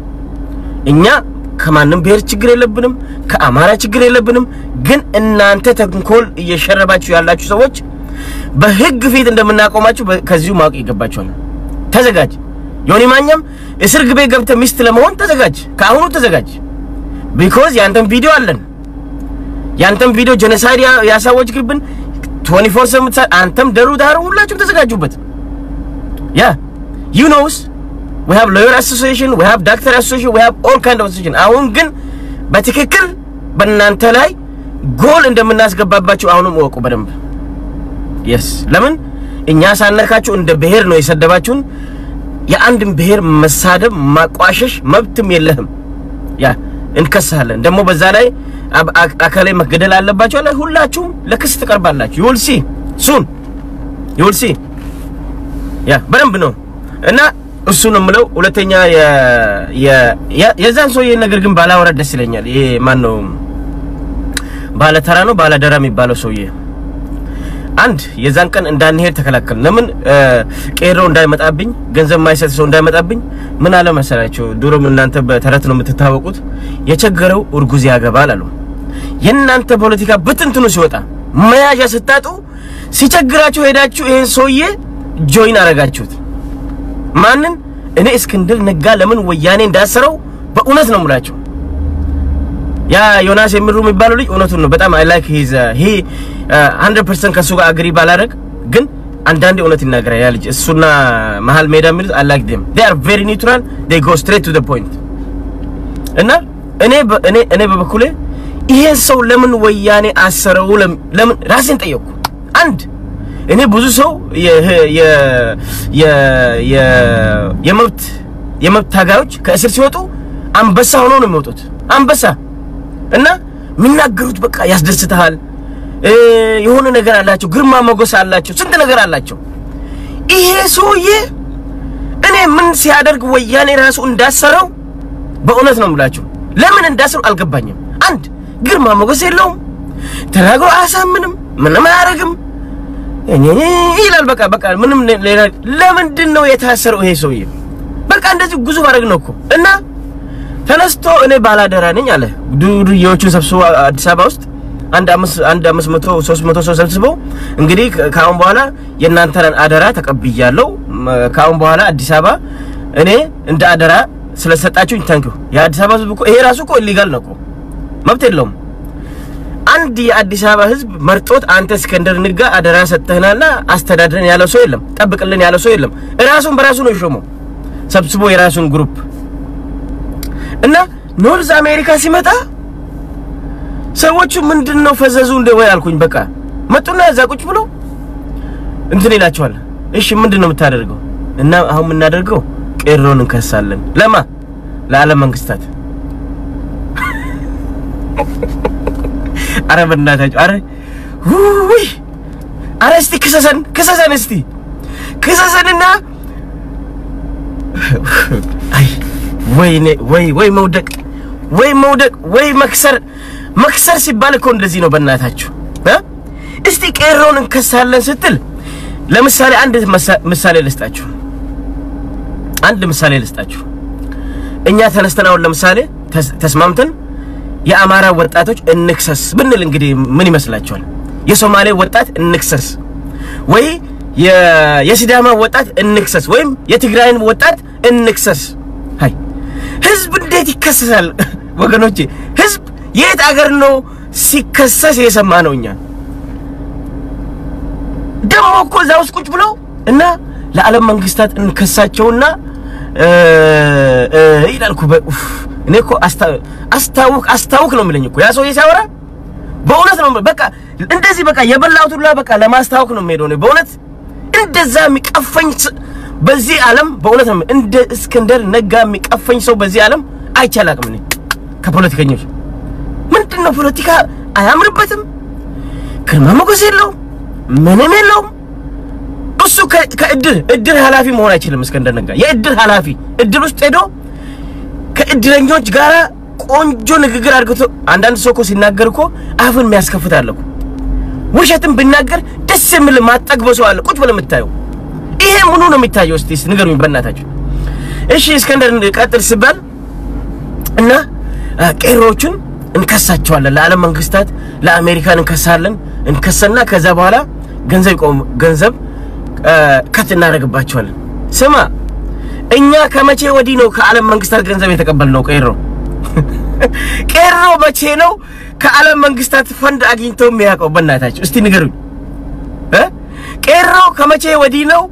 እኛ ከማንም ብሔር ችግር የለብንም ከአማራ ችግር የለብንም ግን እናንተ ተንኮል እየሸረባችሁ ያላችሁ ሰዎች በህግ ፊት እንደምናቆማችሁ ከዚሁ ማወቅ ይገባችኋል ተዘጋጅ ዮኒ ማኛም እስር ግቤ ገብተ ሚስት ለመሆን ተዘጋጅ ካሁኑ ተዘጋጅ because ያንተም ቪዲዮ አለን ያንተም ቪዲዮ ጄኖሳይድ ያሳወጅ ግብን 24/7 አንተም ደሩ ዳሩ ሁላችሁም ተዘጋጁበት you knows we have lawyer association we have doctor association we have all kind of association አሁን ግን በትክክል በእናንተ ላይ ጎል እንደምናስገባባችሁ አሁንም ወቁ በደንብ yes ለምን እኛ ሳነካችሁ እንደ ብሔር ነው የሰደባችሁን የአንድም ብሔር መሳደብ ማቋሸሽ መብትም የለህም እንከሳለን ደሞ በዛ ላይ አካላይ መገደል አለባችሁ አለ ሁላችሁም ለክስ ተቀርባላችሁ you will see soon you will see በደንብ ነው እና እሱ ነው ምለው ሁለተኛ የዛን ሰው ነገር ግን ባላወራ ደስ ይለኛል ይሄ ማን ነው ባለተራ ነው ባለደራ የሚባለው ሰውዬ አንድ የዛን ቀን እንዳንሄድ ተከላከል ለምን ቄሮ እንዳይመጣብኝ ገንዘብ ማይሰጥ ሰው እንዳይመጣብኝ ምን አለ መሰላችሁ ዱሮም እናንተ በተረት ነው የምትታወቁት የቸገረው እርጉዝ ያገባል አሉ የናንተ ፖለቲካ በትንትኑ ሲወጣ መያዣ ስታጡ ሲቸግራችሁ ሄዳችሁ ይሄን ሰውዬ ጆይን አረጋችሁት ማንን እኔ እስክንድር ነጋ ለምን ወያኔ እንዳሰረው በእውነት ነው ሙላችሁ ያ ዮናስ የሚሩ የሚባለው ልጅ እውነቱን ነው በጣም I like his he 100% ከሱ ጋር አግሪ ባላረግ ግን አንዳንዴ እውነት ይናገራል ያ ልጅ እሱና መሃል ሜዳ የሚሉት I like them they are very neutral they go straight to the point እና እኔ በበኩሌ ይሄ ሰው ለምን ወያኔ አሰረው ለምን ራሴን ጠየቅኩ አንድ እኔ ብዙ ሰው የመብት ታጋዮች ከእስር ሲወጡ አንበሳ ሆኖ ነው የሚወጡት አንበሳ እና ምናገሩት በቃ ያስደስተሃል የሆነ ነገር አላቸው ግርማ ሞገስ አላቸው ስንት ነገር አላቸው ይሄ ሰውዬ እኔ ምን ሲያደርግ ወያኔ ራሱ እንዳሰረው በእውነት ነው የምላችሁ ለምን እንዳሰረው አልገባኝም አንድ ግርማ ሞገስ የለውም ተናግሮ አያሳምንም ምንም አያረግም ይላል በቃ ምንም ለምንድን ነው የታሰረው ይሄ ሰውዬ በቃ እንደዚህ ጉዙ ማድረግ ነው እኮ እና ተነስቶ እኔ ባላደራ ነኝ አለ ዱዱዮቹን ሰብስቦ አዲስ አበባ ውስጥ አንድ 500 300 ሰው ሰብስበው እንግዲህ ካሁን በኋላ የናንተን አደራ ተቀብያለሁ ካሁን በኋላ አዲስ አበባ እኔ እንደ አደራ ስለሰጣችሁኝ ታንኪው የአዲስ አበባ ህዝብ እኮ ይሄ ራሱ እኮ ኢሊጋል ነው እኮ መብት የለውም አንድ የአዲስ አበባ ህዝብ መርጦት አንተ እስክንድር ንጋ አደራ ሰጥተናልና አስተዳድረን ያለው ሰው የለም ጠብቅልን ያለው ሰው የለም ራሱን በራሱ ነው ይሾመው ሰብስቦ የራሱን ግሩፕ እና ኖርዝ አሜሪካ ሲመጣ ሰዎቹ ምንድነው ፈዘዙ እንደው ያልኩኝ በቃ መጡና ያዛ ቁጭ ብሎ እንትን ይላቸዋል እሺ ምንድነው የምታደርገው እና አሁን ምን እናደርገው ቄሮን እንከሳለን ለማ ለዓለም መንግስታት አረ በእናታችሁ አረ ውይ አረ እስቲ ክሰሰን እስቲ ክሰሰንና አይ ወይ መውደቅ ወይ መክሰር ሲባል እኮ እንደዚህ ነው በእናታችሁ እስቲ ቄሮን እንከሳለን ስትል ለምሳሌ አንድ ምሳሌ ልስጣችሁ እኛ ተነስተናው ለምሳሌ ተስማምተን የአማራ ወጣቶች እንክሰስ ብንል እንግዲህ ምን ይመስላችኋል የሶማሌ ወጣት እንክሰስ ወይ የሲዳማ ወጣት እንክሰስ ወይም የትግራይን ወጣት እንክሰስ ሃይ ህዝብ እንዴት ይከሰሳል ወገኖቼ ህዝብ የት አገር ነው ሲከሰስ የሰማነውኛ ደሞ እኮ ዛውስ ቁጭ ብለው እና ለዓለም መንግስታት እንከሳቸውና ይላልኩ እኔ እኮ አስታውክ ነው የሚለኝ እኮ ያ ሰው ይሳወራ በእውነት ነው በቃ እንደዚህ በቃ የበላውት ሁላ በቃ ለማስታወክ ነው የሚሄደው ነው በእውነት እንደዛ የሚቀፈኝ በዚህ ዓለም በእውነት ነው እንደ እስክንድር ነጋ የሚቀፈኝ ሰው በዚህ ዓለም አይቻላቅም ነው ከፖለቲከኞች ምንድነው ፖለቲካ አያምርበትም ግርማ ሞገስ የለው ምንም የለው እሱ ከእድር ኃላፊ መሆን አይችልም እስክንድር ነጋ የእድር ኃላፊ እድር ውስጥ ሄዶ ከእድረኞች ጋራ ቆንጆ ንግግር አድርጎ አንዳንድ ሰው እኮ ሲናገር እኮ አፍን የሚያስከፍት አለ እኮ ውሸትም ቢናገር ደስ የሚል ማጠግበው ሰው አለ ቁጭ ብለ የምታየው ይሄ ምኑ ነው የሚታየው እስቲ ንገሩኝ በእናታችሁ እሺ እስክንድር ቀጥል ሲባል እና ቄሮችን እንከሳቸዋለን ለዓለም መንግስታት ለአሜሪካን እንከሰና ከዛ በኋላ ገንዘብ ከት እናደርግባቸዋለን ስማ እኛ ከመቼ ወዲህ ነው ከዓለም መንግስታት ገንዘብ የተቀበልነው ቄሮ መቼ ነው ከዓለም መንግስታት ፈንድ አግኝተው የሚያቀው በእናታችሁ እስቲ ንገሩኝ ቄሮ ከመቼ ወዲህ ነው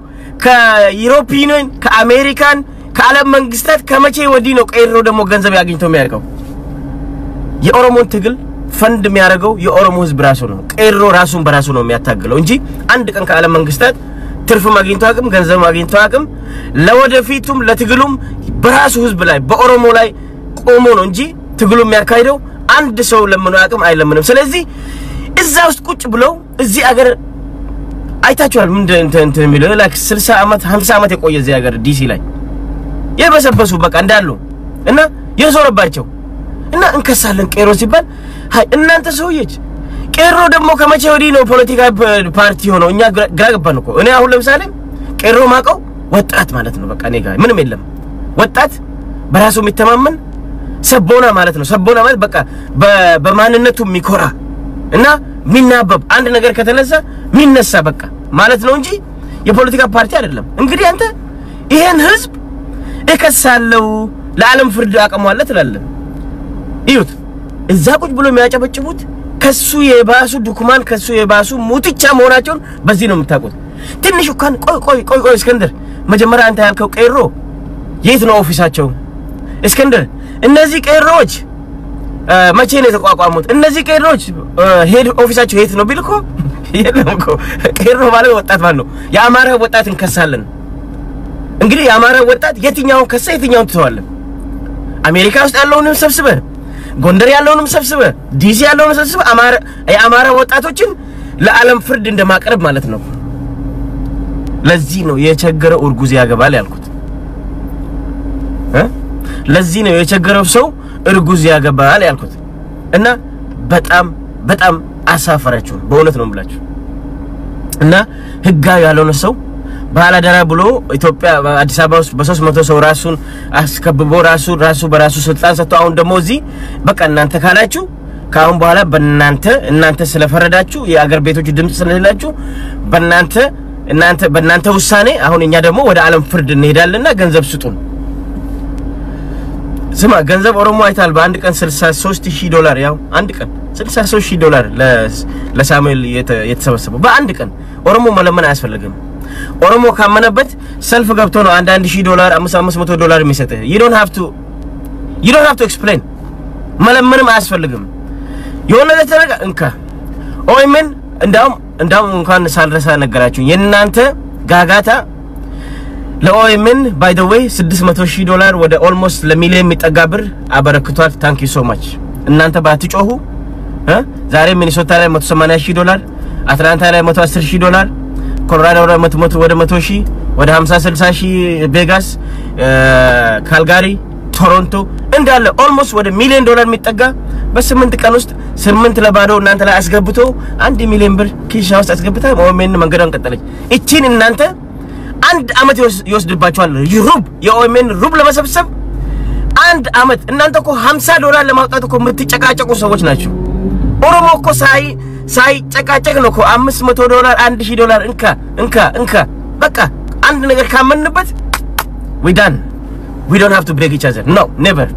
ከዩሮፒያን ከአሜሪካን ከዓለም መንግስታት ከመቼ ወዲህ ነው ቄሮ ደግሞ ገንዘብ ያገኝተው የሚያቀው የኦሮሞን ትግል ፈንድ የሚያረጋው የኦሮሞ ህዝብ ራሱ ነው ቄሮ ራሱን በራሱ ነው የሚያታግለው እንጂ አንድ ቀን ከዓለም መንግስታት ትርፍ ማግኝቶ አቅም ገንዘብ ማግኝቶ አቅም ለወደፊቱም ለትግሉም በራሱ ህዝብ ላይ በኦሮሞ ላይ ቆሞ ነው እንጂ ትግሉ የሚያካሂደው አንድ ሰው ለምኖ አቅም አይለምንም ስለዚህ እዛ ውስጥ ቁጭ ብለው እዚህ አገር አይታችኋል እንትን የሚለው ላይክ 60 አመት 50 አመት የቆየ እዚህ አገር ዲሲ ላይ የበሰበሱ በቃ እንዳሉ እና የዞረባቸው እና እንከሳለን ቄሮ ሲባል ሃይ እናንተ ሰውዬች ቄሮ ደግሞ ከመቼ ወዲህ ነው ፖለቲካ ፓርቲ ሆነው እኛ ግራግባን እኮ እኔ አሁን ለምሳሌ ቄሮ ማቀው ወጣት ማለት ነው በቃ እኔ ጋር ምንም የለም ወጣት በራሱ የሚተማመን ሰቦና ማለት ነው ሰቦና ማለት በቃ በማንነቱ የሚኮራ እና ሚናበብ አንድ ነገር ከተነሳ ሚነሳ በቃ ማለት ነው እንጂ የፖለቲካ ፓርቲ አይደለም እንግዲህ አንተ ይሄን ህዝብ እከሳለው ለዓለም ፍርድ አቀሟለ ትላለህ ይዩት እዛ ቁጭ ብሎ የሚያጨበጭቡት ከሱ የባሱ ዱክማን ከሱ የባሱ ሙትቻ መሆናቸውን በዚህ ነው የምታውቁት ትንሽ እንኳን ቆይ እስክንድር መጀመሪያ አንተ ያልከው ቄሮ የት ነው ኦፊሳቸው እስክንድር እነዚህ ቄሮች መቼ ነው የተቋቋሙት እነዚህ ቄሮች ሄድ ኦፊሳቸው የት ነው ቢልኮ የለም እኮ ቄሮ ማለት ወጣት ማለት ነው የአማራ ወጣት እንከሳለን እንግዲህ የአማራ ወጣት የትኛው ከሰ የትኛው ተዋለ አሜሪካ ውስጥ ያለውንም ሰብስበ ጎንደር ያለውንም ሰብስበ ዲሲ ያለውንም ሰብስበ የአማራ ወጣቶችን ለዓለም ፍርድ እንደማቀርብ ማለት ነው ለዚህ ነው የቸገረው እርጉዝ ያገባል ያልኩት ለዚህ ነው የቸገረው ሰው እርጉዝ ያገባል ያልኩት እና በጣም አሳፈራችሁ በእውነት ነው ብላችሁ እና ህጋዊ ያለውን ሰው ባላደራ ብሎ ኢትዮጵያ አዲስ አበባ ውስጥ በ300 ሰው ራሱን አስከብቦ ራሱ በራሱ ስልጣን ሰጥቶ አሁን ደሞ እዚ በቃ እናንተ ካላችሁ ካሁን በኋላ እናንተ ስለፈረዳችሁ የአገር ቤቶች ድምጽ ስለሌላችሁ በእናንተ ውሳኔ አሁን እኛ ደሞ ወደ ዓለም ፍርድ እንሄዳለንና ገንዘብ ስጡን ስማ ገንዘብ ኦሮሞ አይታል በአንድ ቀን $63000 ያው አንድ ቀን $63000 ለሳሙኤል የተሰበሰበው በአንድ ቀን ኦሮሞ መለመን አያስፈልግም ኦሮሞ ካመነበት ሰልፍ ገብቶ ነው $1000 $500 የሚሰጥ you don't have to explain መለመንም አያስፈልግም የሆነ ለተረጋ እንካ ኦይመን እንዳውም እንኳን ሳልረሳ ነገራችሁ የናንተ ጋጋታ ለኦይመን by the way $600,000 ወደ almost ለሚሊዮን የሚጠጋብር አበረክቷል thank you so much እናንተ ባትጮሁ ዛሬ ሚኒሶታ ላይ $180,000 አትላንታ ላይ $110,000 ኮሎራዶ ላይ ወደ 100,000 ወደ 50-60,000 ቬጋስ ካልጋሪ ቶሮንቶ እንዳለ almost ወደ $1 ሚሊዮን የሚጠጋ በ8 ቀን ውስጥ 8 ለባዶ እናንተ ላይ አስገብቶ 1 ሚሊዮን ብር ኪሻ ውስጥ አስገብታ ኦሜን መንገዳን ቀጠለች እቺን እናንተ አንድ አመት ይወስድባችኋል ዩሮብ የኦሜን ሩብ ለመሰብሰብ አንድ አመት እናንተ እኮ $50 ለማውጣት እኮ የምትጨቃጨቁ ሰዎች ናችሁ ኦሮሞ እኮ ሳይ ጨቃጨቅ ነው እኮ $500 $1,000 እንካ በቃ አንድ ነገር ካመንበት we done we don't have to break each other no never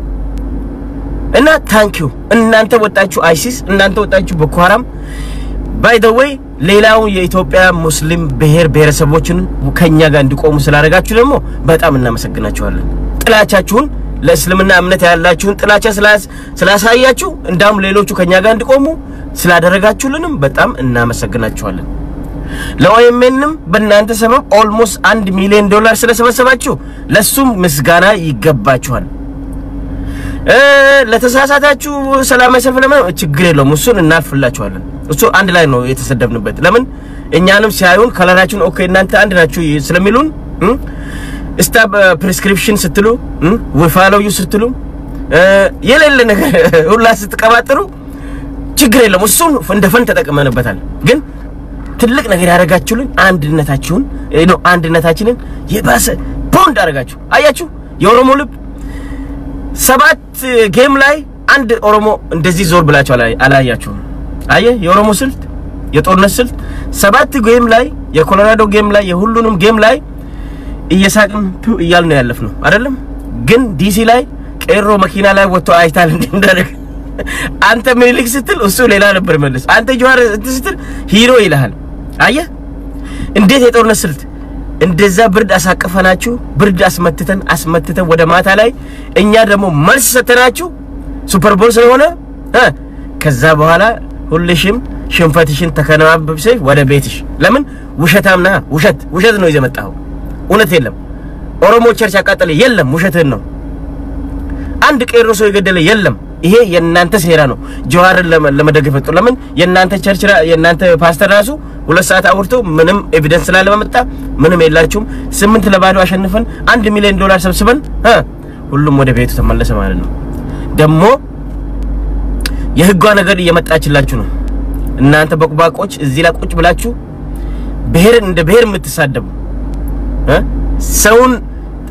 እና thank you እናንተ ወጣችሁ አይሲስ እናንተ ወጣችሁ ቦኮ ሃራም by the way ሌላው የኢትዮጵያ ሙስሊም ብሔረሰቦችን ከኛ ጋር እንዲቆሙ ስላደረጋችሁ ደግሞ በጣም እናመሰግናችኋለን ጥላቻችሁን ለእስልምና እምነት ያላችሁን ጥላቻ ስላሳያችሁ እንዳም ሌሎቹ ከኛ ጋር እንዲቆሙ ስላደረጋችሁልንም በጣም እናመሰግናችኋለን ለኦኤምኤንም በእናንተ ሰበብ almost $1 million ስለሰበሰባችሁ ለሱም ምስጋና ይገባችኋል ለተሳሳታችሁ ሰላም አይሰፍለም ችግር የለውም እሱን እናልፍላችኋለን እሱ አንድ ላይ ነው የተሰደብንበት ለምን እኛንም ሲያዩን ከለራችን ኦኬ እናንተ አንድ ናችሁ ስለሚሉን ስታብ ፕሪስክሪፕሽን ስትሉ we follow you ስትሉ የሌለ ነገር ሁላ ስትቀባጥሩ ችግር የለውም እሱን እንደፈን ተጠቅመንበታል ግን ትልቅ ነገር ያረጋችሁልን አንድነታችሁን ነው አንድነታችንን የባሰ ቦንድ አረጋችሁ አያችሁ የኦሮሞ ልብ 7 ጌም ላይ አንድ ኦሮሞ እንደዚህ ዞር ብላችሁ አላያችሁ አየ የኦሮሞ ስልት የጦርነት ስልት 7 ጌም ላይ የኮሎራዶ ጌም ላይ የሁሉንም ጌም ላይ እየሳቅን ይያል ነው ያለፍነው አይደለም ግን ዲሲ ላይ ቄሮ መኪና ላይ ወጥቶ አይታል እንደደረገ አንተ ምኒልክ ስትል እሱ ሌላ ነበር መልስ አንተ ጆዋር ስትል ሂሮ ይልሃል አየ እንዴት የጦርነት ስልት እንደዛ ብርድ አሳቀፈናችሁ ብርድ አስመትተን ወደ ማታ ላይ እኛ ደግሞ መልስ ሰተናችሁ ሱፐር ቦል ስለሆነ ከዛ በኋላ ሁልሽም ሽንፈትሽን ተከናንበብሽ ወደ ቤትሽ ለምን ውሸታምና ውሸት ነው ይዘመጣው እውነት የለም ኦሮሞ ቸርች ያቃጠለ የለም ውሸትን ነው አንድ ቄሮ ሰው ይገደለ የለም ይሄ የናንተ ሴራ ነው ጆዋርን ለመደገፍ ወጥቶ ለምን የናንተ ቸርች የናንተ ፓስተር ራሱ 2 ሰዓት አውርቶ ምንም ኤቪደንስ ስላለመጣ ምንም የላችሁም 8 ለባዶ አሸንፈን $1 million ሰብስበን ሁሉም ወደ ቤቱ ተመለሰ ማለት ነው ደሞ የህጓ ነገር እየመጣችላችሁ ነው እናንተ በቁባቆች እዚህ ላይ ቁጭ ብላችሁ ብሔርን እንደ ብሔር የምትሳደቡ ሰውን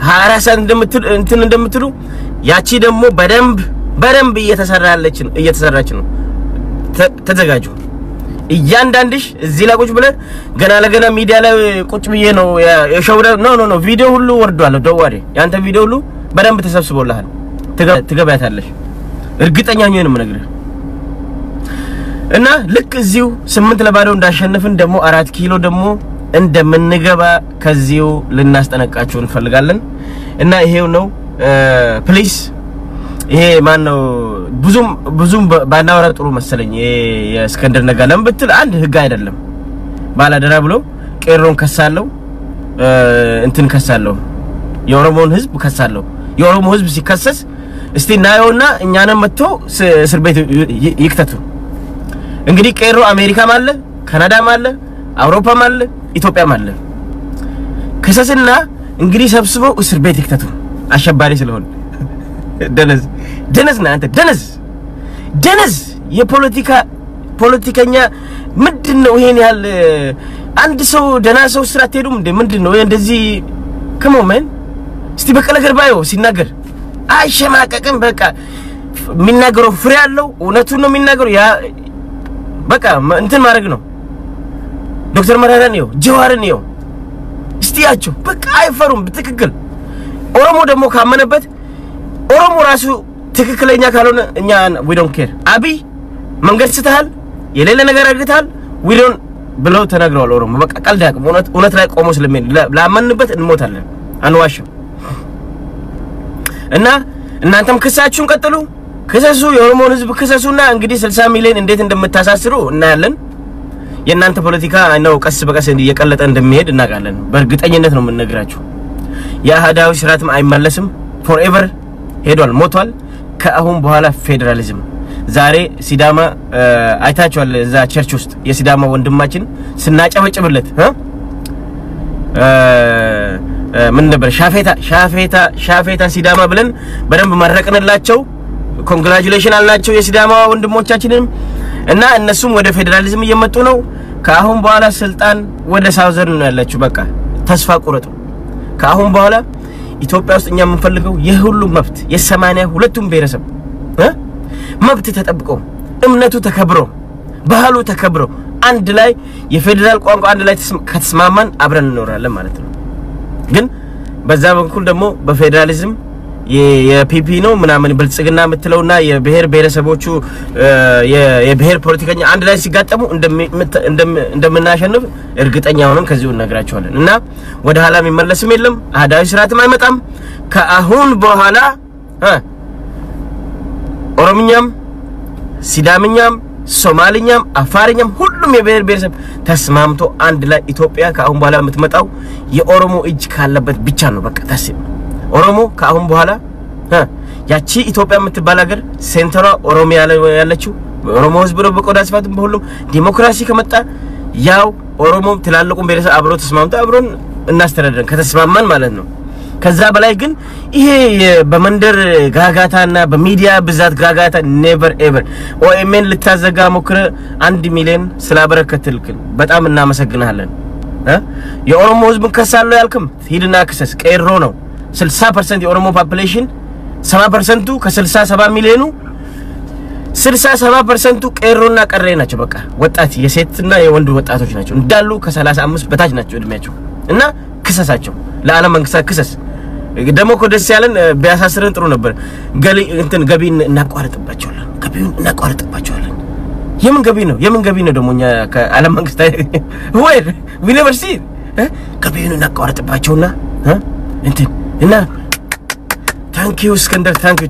24 ሰዓት እንደምትሉ ያቺ ደግሞ በደንብ እየተሰራች ነው ተዘጋጁ እያንዳንድሽ እዚህ ላይ ቁጭ ብለ ገና ለገና ሚዲያ ላይ ቁጭ ብዬ ነው የሾውዳ ኖ ቪዲዮ ሁሉ ወርዷል ደዋሪ ያንተ ቪዲዮ ሁሉ በደንብ ተሰብስቦልሃል ትገባያታለሽ እርግጠኛ ነኝ ነው ነገር እና ልክ እዚሁ 8 ለባዶ እንዳሸነፍን ደግሞ 4 ኪሎ ደግሞ እንደምንገባ ከዚሁ ልናስጠነቃችሁ እንፈልጋለን እና ይሄው ነው ፕሊዝ ይሄ ማን ነው ብዙም ባናወራ ጥሩ መሰለኝ የእስከንደር ነጋ ለምን ብትል አንድ ህግ አይደለም ባላደራ ብሎ ቄሮን ከሳለው እንትን ከሳለው የኦሮሞን ህዝብ ከሳለው የኦሮሞ ህዝብ ሲከሰስ እስቲ ናየውና እኛንም መጥቶ እስር ቤት ይክተቱ እንግዲህ ቄሮ አሜሪካም አለ ካናዳም አለ አውሮፓም አለ ኢትዮጵያም አለ ከሰስና እንግዲህ ሰብስበው እስር ቤት ይክተቱ አሸባሪ ስለሆነ ደነዝ ናንተ ደነዝ የፖለቲከኛ ምንድነው ይሄን ያህል አንድ ሰው ደና ሰው ስራ ተሄዱም እንደ ምንድነው እንደዚህ ከመመን እስቲ በቀለ ገርባዮ ሲናገር አይሸማቀቅም በቃ ሚናገረው ፍሬ ያለው እውነቱን ነው ሚናገረው ያ በቃ እንትን ማድረግ ነው ዶክተር መራራን ነው ጀዋርን ነው እስቲያቸው በቃ አይፈሩም በትክክል ኦሮሞ ደግሞ ካመነበት ኦሮሞ ራሱ ትክክለኛ ካልሆነ እኛ we don't care አቢ መንገድ ስተሃል የሌለ ነገር አድርገታል we don't ብለው ተናግረዋል ኦሮሞ በቃ ቀልድ ያቅም እውነት ላይ ቆሞ ስለምን ላመንበት እንሞታለን አንዋሽም እና እናንተም ክሳችሁን ቀጥሉ ክሰሱ የኦሮሞን ህዝብ ክሰሱና እንግዲህ 60 ሚሊዮን እንዴት እንደምታሳስሩ እናያለን የናንተ ፖለቲካ ነው ቀስ በቀስ እየቀለጠ እንደሚሄድ እናጋለን በእርግጠኝነት ነው የምንነግራችሁ ያሃዳዊ ስርዓትም አይመለስም forever ሄዷል ሞቷል ከአሁን በኋላ ፌደራሊዝም ዛሬ ሲዳማ አይታችኋል እዛ ቸርች ውስጥ የሲዳማ ወንድማችን ስናጨበጭብለት ምን ነበር ሻፌታ ሲዳማ ብለን በደንብ ማረቀንላቸው ኮንግራቹሌሽን አልናቸው የሲዳማ ወንድሞቻችንን እና እነሱም ወደ ፌደራሊዝም እየመጡ ነው ከአሁን በኋላ ስልጣን ወደ ሳውዘርን ነው ያላችሁ በቃ ተስፋ ቁረጡ ከአሁን በኋላ ኢትዮጵያ ውስጥ እኛ የምንፈልገው የሁሉም መብት የ82ቱም ብሔረሰብ መብት ተጠብቆ እምነቱ ተከብሮ ባህሉ ተከብሮ አንድ ላይ የፌደራል ቋንቋ አንድ ላይ ከተስማማን አብረን እንኖራለን ማለት ነው ግን በዛ በኩል ደግሞ በፌደራሊዝም የፒፒ ነው ምናምን ብልጽግና የምትለውና የብሔር ብሔረሰቦቹ የብሔር ፖለቲከኛ አንድ ላይ ሲጋጠሙ እንደምናሸንፍ እርግጠኛ ሆነን ከዚሁ እነግራቸዋለን እና ወደ ኋላ የሚመለስም የለም አህዳዊ ስርዓትም አይመጣም ከአሁን በኋላ ኦሮምኛም ሲዳምኛም ሶማሊኛም አፋርኛም ሁሉም የብሔር ብሔረሰብ ተስማምቶ አንድ ላይ ኢትዮጵያ ከአሁን በኋላ የምትመጣው የኦሮሞ እጅ ካለበት ብቻ ነው በቃ ታስብ ኦሮሞ ከአሁን በኋላ ያቺ ኢትዮጵያ የምትባል ሀገር ሴንተሯ ኦሮሚያ ላይ ያለችው ኦሮሞ ህዝብ ነው በቆዳ ስፋትም በሁሉም ዲሞክራሲ ከመጣ ያው ኦሮሞ ትላልቁን ብሔረሰብ አብሮ ተስማምቶ አብሮን እናስተዳድረን ከተስማማን ማለት ነው ከዛ በላይ ግን ይሄ በመንደር ጋጋታና በሚዲያ ብዛት ጋጋታ never ever ኦኤምኤን ልታዘጋ ሞክረ 1 ሚሊዮን ስላበረከትልክ በጣም እናመሰግናለን የኦሮሞ ህዝብ ከሳለው ያልከም ሂድና ክሰስ ቀይሮ ነው 60% የኦሮሞ ፖፑሌሽን 70% ከ67 ሚሊዮኑ 67% ቀይሮና ቀሬ ናቸው በቃ ወጣት የሴትና የወንድ ወጣቶች ናቸው እንዳሉ ከ35 በታች ናቸው እድሜያቸው እና ክሰሳቸው ለዓለም መንግስታት ክሰስ ደሞ ኮደስ ያለን ቢያሳስረን ጥሩ ነበር ገቢ እናቋርጥባቸዋለን የምን ገቢ ነው ደሞኛ ከዓለም መንግስታት ወይ we never see ገቢውን እናቋርጥባቸውና እና thank you እስከንደር thank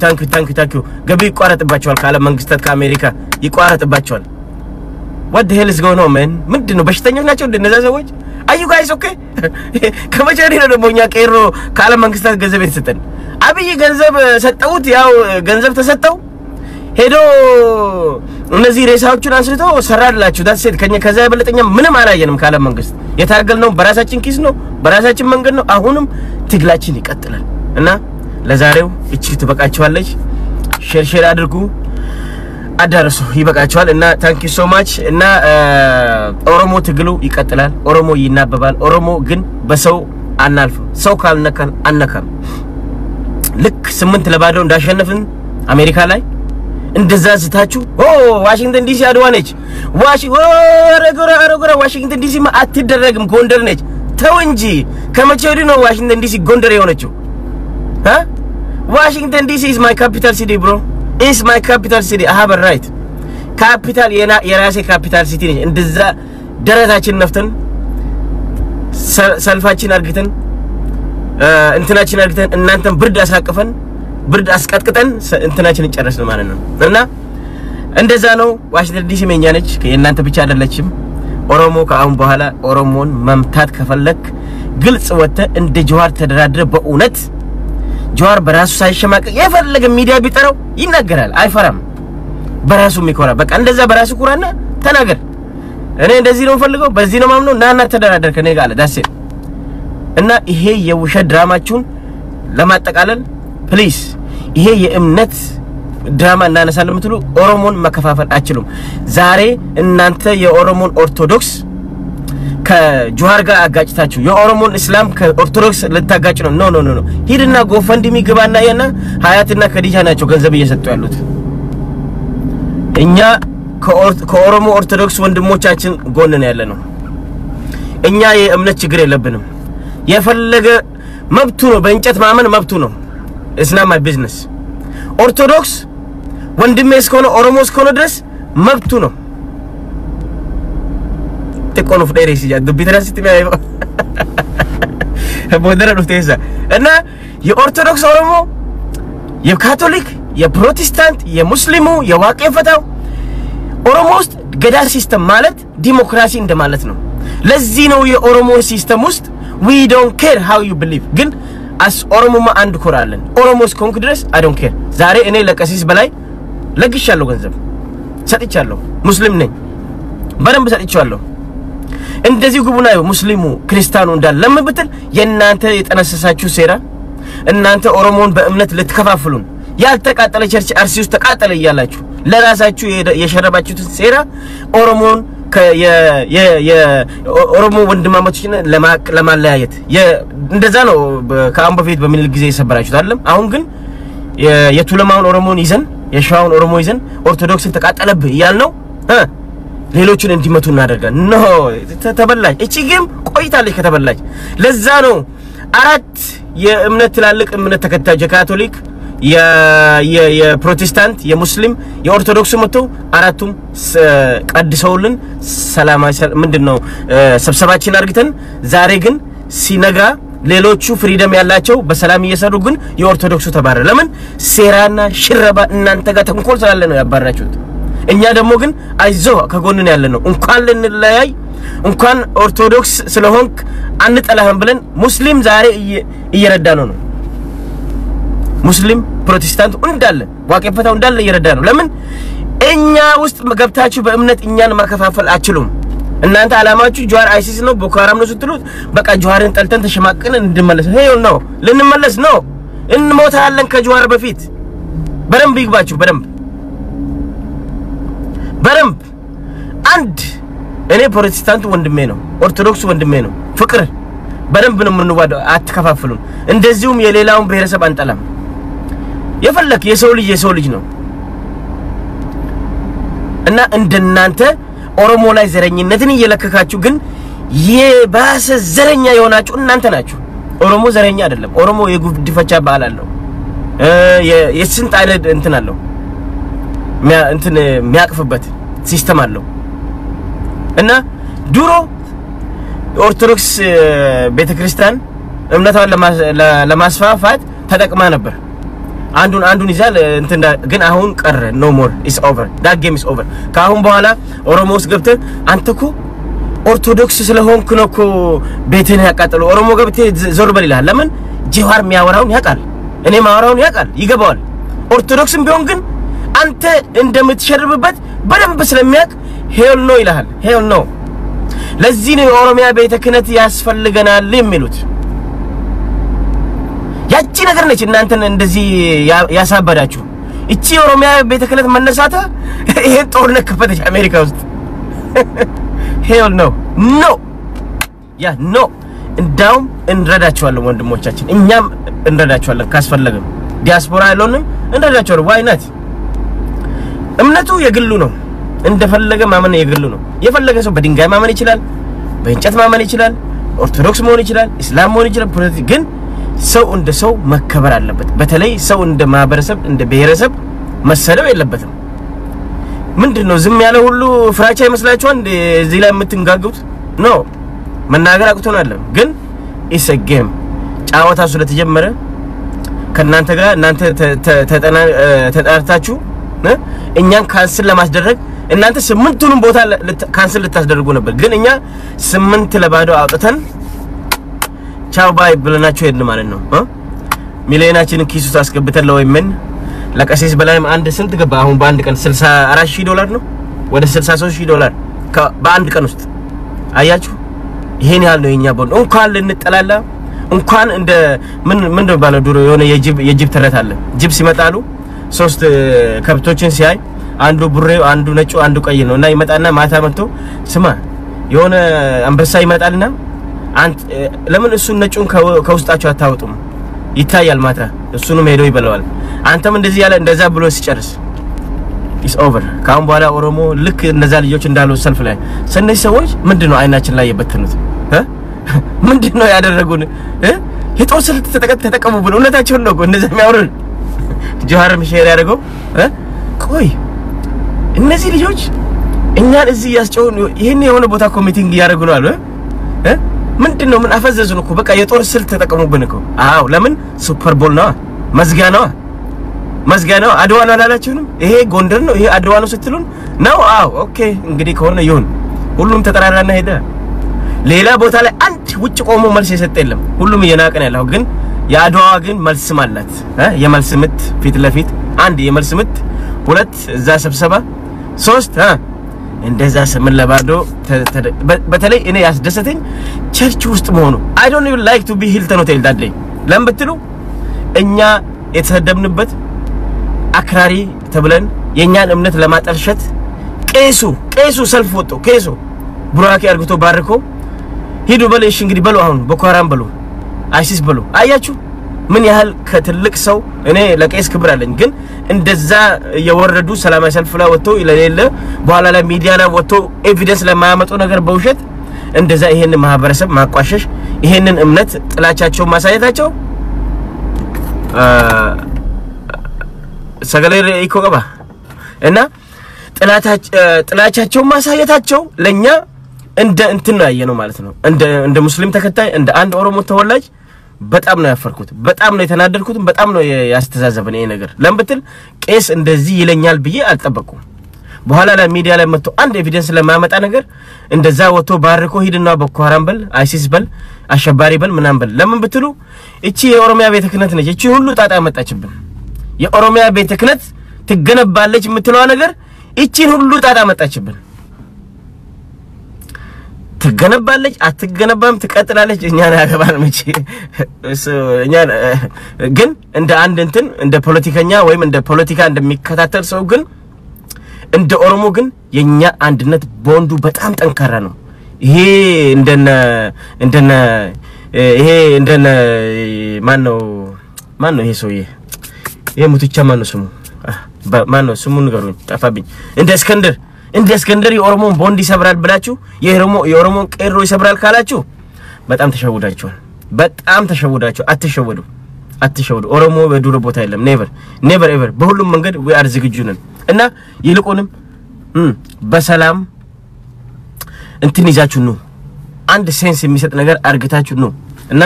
you ገቢ ይቋረጥባቸዋል ከዓለም መንግስታት ከአሜሪካ ይቋረጥባቸዋል what the hell is going on man ምንድነው በሽተኞች ናቸው እንደነዛ ሰዎች are you guys okay ከመቼ ነው ደሞኛ ቀይሮ ከዓለም መንግስታት ገንዘብ የተሰጠን አብይ ገንዘብ ሰጠውት ያው ገንዘብ ተሰጠው ሄዶ እነዚህ ሬሳዎችን አንስቶ ሰራላችሁ ዳሴት ከዛ የበለጠኛ ምንም አላየንም ከዓለም መንግስት የታገልነው በራሳችን ኪስ ነው በራሳችን መንገድ ነው አሁንም ትግላችን ይቀጥላል እና ለዛሬው እቺ ትበቃችኋለች ሼር አድርጉ አዳርሱ ይበቃችኋል እና thank you so much እና ኦሮሞ ትግሉ ይቀጥላል ኦሮሞ ይናበባል ኦሮሞ ግን በሰው አናልፍ ሰው ካልነካን አነካም ልክ 8 ለባዶ እንዳሸነፍን አሜሪካ ላይ እንደዛ ዝታችሁ ዋሽንግተን ዲሲ አድዋነች ወረገረ ዋሽንግተን ዲሲ አትደረግም ጎንደር ነች ተው እንጂ ከመቼ ወዲህ ነው ዋሽንግተን ዲሲ ጎንደር የሆነችው Washington DC is my capital city bro is my capital city I have a right capital የራሴ capital city ነኝ እንደዛ ደረታችን ነፍተን ሰልፋችን አርግተን እንትናችን አርግተን እናንተን ብርድ አሳቀፈን ብርድ አስቀጥቅጠን እንትናችንን ጨረስን ማለት ነው እና እንደዛ ነው ዋሽንግተን ዲሲ መኛ ነች የእናንተ ብቻ አይደለችም ኦሮሞ ከአሁን በኋላ ኦሮሞን መምታት ከፈለክ ግልጽ ወተ እንደ ጀዋር ተደራድረ በእውነት ጀዋር በራሱ ሳይሸማቀቅ የፈለገ ሚዲያ ቢጠራው ይናገራል አይፈራም በራሱ የሚኮራ በቃ እንደዛ በራሱ ኩራና ተናገር እኔ እንደዚህ ነው ፈልገው በዚህ ነው ማምነው ናና ተደራደር ከኔ ጋር አለ ዳሴ እና ይሄ የውሸት ድራማችሁን ለማጠቃለል ፕሊዝ ይሄ የእምነት ድራማ እናነሳለን ምትሉ ኦሮሞን መከፋፈል አችሉም ዛሬ እናንተ የኦሮሞን ኦርቶዶክስ ከጆሃር ጋር አጋጭታችሁ የኦሮሞን እስላም ከኦርቶዶክስ ልታጋጭ ነው ኖ ሂድና ጎፈንድሚ ግባና የና ሀያትና ከዲጃ ናቸው ገንዘብ እየሰጡ ያሉት እኛ ከኦሮሞ ኦርቶዶክስ ወንድሞቻችን ጎን ነው ያለነው እኛ የእምነት ችግር የለብንም የፈለገ መብቱ ነው በእንጨት ማመን መብቱ ነው it's not my business ኦርቶዶክስ ወንድሜ እስከሆነ ኦሮሞ እስከሆነ ድረስ መብቱ ነው ተቆኑ ፍሬስ ያ ዱቢትራሲቲ ማይባ ቦደረ ዱቴዛ እና የኦርቶዶክስ ኦሮሞ የካቶሊክ የፕሮቴስታንት የሙስሊሙ የዋቄ ፈታው ኦሮሞ ውስጥ ገዳ ሲስተም ማለት ዲሞክራሲ እንደማለት ነው ለዚህ ነው የኦሮሞ ሲስተም ውስጥ we don't care how you believe ግን as ኦሮሞማ አንድ ኮራለን ኦሮሞስ ኮንክ ድረስ I don't care ዛሬ እኔ ለቀሲስ በላይ ለግሻለሁ ገንዘብ ሰጥቻለሁ ሙስሊም ነኝ በደንብ ሰጥቻለሁ እንደዚህ ጉቡና ሙስሊሙ ክርስቲያኑ እንዳለም ብትል የናንተ የጠነሰሳችሁ ሴራ እናንተ ኦሮሞን በእምነት ልትከፋፍሉን ያልተቃጠለ ቸርች አርሲ ውስጥ ተቃጠለ ይያላችሁ ለራሳችሁ የሸረባችሁት ሴራ ኦሮሞን ኦሮሞ ወንድማማቾችን ለማለያየት እንደዛ ነው ከአሁን በፊት በሚል ጊዜ ይሰበራችሁት አይደለም አሁን ግን የቱለማውን ኦሮሞን ይዘን የሻውን ኦሮሞ ይዘን ኦርቶዶክስን ተቃጠለብህ ይያልነው ሌሎችን እንዲመቱ እናደርጋለን ኖ ተበላሽ እቺ ግን ቆይታለች ከተበላሽ ለዛ ነው አራት የእምነት ትላልቅ እምነት ተከታዮች ካቶሊክ የፕሮቴስታንት የሙስሊም የኦርቶዶክስ መጥቶ አራቱም ቀድሰውልን ሰላማዊ ምንድነው ስብሰባችን አርግተን ዛሬ ግን ሲነጋ ሌሎቹ ፍሪደም ያላቸው በሰላም እየሰሩ ግን የኦርቶዶክሱ ተባረረ ለምን ሴራና ሽረባ እናንተ ጋር ተንኮል ስላለ ነው ያባራችሁት እኛ ደግሞ ግን አይዞ ከጎንን ያለ ነው እንኳን ልንለያይ እንኳን ኦርቶዶክስ ስለሆንክ አንጠላህም ብለን ሙስሊም ዛሬ እየረዳ ነው ሙስሊም ፕሮቴስታንት እንዳለ ዋቀፈታው እንዳለ እየረዳ ነው ለምን እኛ ውስጥ ገብታችሁ በእምነት እኛን ማከፋፈል አችሉም እናንተ አላማችሁ ጀዋር አይሲስ ነው ቦኮ ሃራም ነው ስትሉት በቃ ጀዋርን ጠልተን ተሸማቀን እንድመለስ ሄው ነው ልንመለስ ነው እንሞታለን ከጀዋር በፊት በደንብ ይግባችሁ በደንብ አንድ እኔ ፕሮቴስታንት ወንድሜ ነው ኦርቶዶክስ ወንድሜ ነው ፍቅር በደንብ ነው የምንዋደው አትከፋፍሉን እንደዚሁም የሌላውን ብሔረሰብ አንጠላም የፈለክ የሰው ልጅ ነው እና እንደናንተ ኦሮሞ ላይ ዘረኝነትን እየለከካችሁ ግን የባሰ ዘረኛ የሆናችሁ እናንተ ናችሁ ኦሮሞ ዘረኛ አይደለም ኦሮሞ የጉድፈቻ ባህል አለው የስንት አይነት እንትን አለው እንትን የሚያቅፍበት ሲስተም አለው እና ድሮ ኦርቶዶክስ ቤተክርስቲያን እምነቷን ለማስፋፋት ተጠቅማ ነበር አንዱን ይዛል እንትን ግን አሁን ቀረ ኖ ሞር ኢስ ኦቨር ዳት ጌም ኢስ ኦቨር ካሁን በኋላ ኦሮሞስ ገብተ አንተኩ ኦርቶዶክስ ስለሆንክ ነውኮ ቤቴን ያቃጠለው ኦሮሞ ገብተ ዞር በል ይላል ለምን ጀዋር የሚያወራውን ያቃል እኔ ማወራውን ያቃል ይገባዋል ኦርቶዶክስም ቢሆን ግን አንተ እንደምትሸርብበት በደንብ ስለሚያቅ ሄል ነው ይላል ሄል ነው ለዚህ ነው ኦሮሚያ ቤተ ክህነት ያስፈልገናል የሚሉት ያቺ ነገር ነች እናንተን እንደዚህ ያሳበዳችሁ እቺ ኦሮሚያ ቤተ ክህነት መነሳታ ይሄ ጦርነት ከፈተች አሜሪካ ውስጥ ሄል ነው ያ ኖ እንዳውም እንረዳቸዋለን ወንድሞቻችን እኛም እንረዳቸዋለን ካስፈለገም ዲያስፖራ ያለውንም እንረዳቸዋለን ዋይ ናት እምነቱ የግሉ ነው እንደፈለገ ማመን የግሉ ነው የፈለገ ሰው በድንጋይ ማመን ይችላል በእንጨት ማመን ይችላል ኦርቶዶክስ መሆን ይችላል እስላም መሆን ይችላል ፕሮቴስታንት ግን ሰው እንደ ሰው መከበር አለበት በተለይ ሰው እንደ ማህበረሰብ እንደ ብሔረሰብ መሰለው የለበትም ምንድነው ዝም ያለ ሁሉ ፍራቻ ይመስላችኋል እዚህ ላይ የምትንጋጉት ነው መናገር አቅቶናል ግን ኢስ አ ጌም ጫዋታ ስለተጀመረ ከናንተ ጋር እናንተ ተጣርታችሁ እኛን ካንስል ለማስደረግ እናንተ 8ቱንም ቦታ ካንስል ልታስደርጉ ነበር ግን እኛ 8 ለባዶ አውጥተን ቻው ባይ ብለናችሁ ሄድን ማለት ነው ሚሊዮናችንን ኪሱ ታስገብተን ለወይምን ለቀሴስ በላይም አንድ ስንት ገባ አሁን በአንድ ቀን $64000 ነው ወደ $63000 በአንድ ቀን ውስጥ አያችሁ ይሄን ያህል ነው የኛ ቦን እንኳን ልንጠላላ እንኳን እንደ ምን ባለው ዱሮ የሆነ የጅብ ተረት አለ ጅብ ሲመጣሉ 3 ከብቶችን ሲያይ አንዱ ቡሬው አንዱ ነጩ አንዱ ቀይ ነውና ይመጣና ማታ መጥቶ ስማ የሆነ አንበሳ ይመጣልና አንተ ለምን እሱ ነጩን ከውስጣቸው አታወጡም ይታያል ማታ እሱንም ሄዶ ይበላዋል አንተም እንደዚህ ያለ እንደዛ ብሎ ሲጨርስ ኢስ ኦቨር ካሁን በኋላ ኦሮሞ ልክ እነዛ ልጆች እንዳሉ ሰልፍ ላይ ሰነዚህ ሰዎች ምንድነው አይናችን ላይ የበተኑት ምንድነው ያደረጉን የጦር ስልት ተጠቀሙ ብሎ እነታቸው ነው እንደዛ የሚያወሩን ጀዋር ምሽር ያደረገው ቆይ እነዚህ ልጆች እኛን እዚህ ያስጨው ይሄን የሆነ ቦታ ኮሚቲንግ ያደርጉ ነው አሉ ምንድነው ምን አፈዘዙን እኮ በቃ የጦር ስልት ተጠቀሙብን እኮ አው ለምን ሱፐር ቦል ነው መዝጋ ነው አድዋ ነው አላላችሁንም ይሄ ጎንደር ነው ይሄ አድዋ ነው ስትሉን ነው አው ኦኬ እንግዲህ ከሆነ ይሁን ሁሉም ተጠራራና ሄደ ሌላ ቦታ ላይ አንድ ውጭ ቆሞ መልስ የሰጠ የለም ሁሉም እየናቀን ያለው ግን ያድዋ ግን መልስ ማለት የመልስ ምት ፊት ለፊት አንድ የመልስ ምት ሁለት እዛ ስብሰባ ሶስት እንደዛ ስምን ለባዶ በተለይ እኔ ያስደሰተኝ ቸርች ውስጥ መሆኑ I don't even like to be Hilton Hotel that day ለምን ብትሉ እኛ የተሰደብንበት አክራሪ ተብለን የኛን እምነት ለማጠልሸት ቄሱ ሰልፍ ወጥቶ ቄሱ ቡራኪ አርግቶ ባርኮ ሂዱ በለሽ እንግዲህ በሉ አሁን ቦኮ ሃራም በሉ አይሲስ በሉ አያችሁ ምን ያህል ከትልቅ ሰው እኔ ለቄስ ክብር አለኝ ግን እንደዛ የወረዱ ሰላማዊ ሰልፍ ላይ ወጥቶ ለሌለ በኋላ ላይ ሚዲያ ላይ ወጥቶ ኤቪደንስ ለማያመጡ ነገር በውሸት እንደዛ ይሄን ማህበረሰብ ማቋሸሽ ይሄንን እምነት ጥላቻቸው ማሳየታቸው ሰገሌ ኢኮ ገባ እና ጥላቻቸው ማሳየታቸው ለኛ እንደ እንትን ነው ያየነው ማለት ነው እንደ ሙስሊም ተከታይ እንደ አንድ ኦሮሞ ተወላጅ በጣም ነው ያፈርኩት በጣም ነው የተናደድኩት በጣም ነው ያስተዛዘበን ይሄ ነገር ለምብትል ቄስ እንደዚህ ይለኛል ብዬ አልጠበቅኩም በኋላ ላይ ሚዲያ ላይ መጥቶ አንድ ኤቪደንስ ለማመጣ ነገር እንደዛ ወጥቶ ባርኮ ሂድና ቦኮ ሐራም በል አይሲስ በል አሸባሪ በል ምናም በል ለምን ብትሉ እቺ የኦሮሚያ ቤተ ክህነት ነች እቺ ሁሉ ጣጣ መጣችብን የኦሮሚያ ቤተ ክህነት ትገነባለች የምትለው ነገር እቺን ሁሉ ጣጣ መጣችብን ትገነባለች አትገነባም ትቀጥላለች እኛን ያገባል መቼ እኛ ግን እንደ አንድ እንትን እንደ ፖለቲከኛ ወይም እንደ ፖለቲካ እንደሚከታተል ሰው ግን እንደ ኦሮሞ ግን የኛ አንድነት ቦንዱ በጣም ጠንካራ ነው ይሄ እንደነ ማን ነው ይሄ ሰውዬ ይሄ ሙትቻ ማን ነው ስሙ ማን ነው ስሙ ንገሩኝ ጠፋብኝ እንደ እስከንደር የኦሮሞን ቦንድ ይሰብራል ብላችሁ የኦሮሞን ቀሮ ይሰብራል ካላችሁ በጣም ተሸውዳችኋል በጣም ተሸውዳችሁ አትሸውዱ ኦሮሞ በዱሮ ቦታ የለም never ever በሁሉም መንገድ we are ዝግጁ ነን እና ይልቁንም በሰላም እንትን ይዛችሁ ነው አንድ ሴንስ የሚሰጥ ነገር አርግታችሁ ነው እና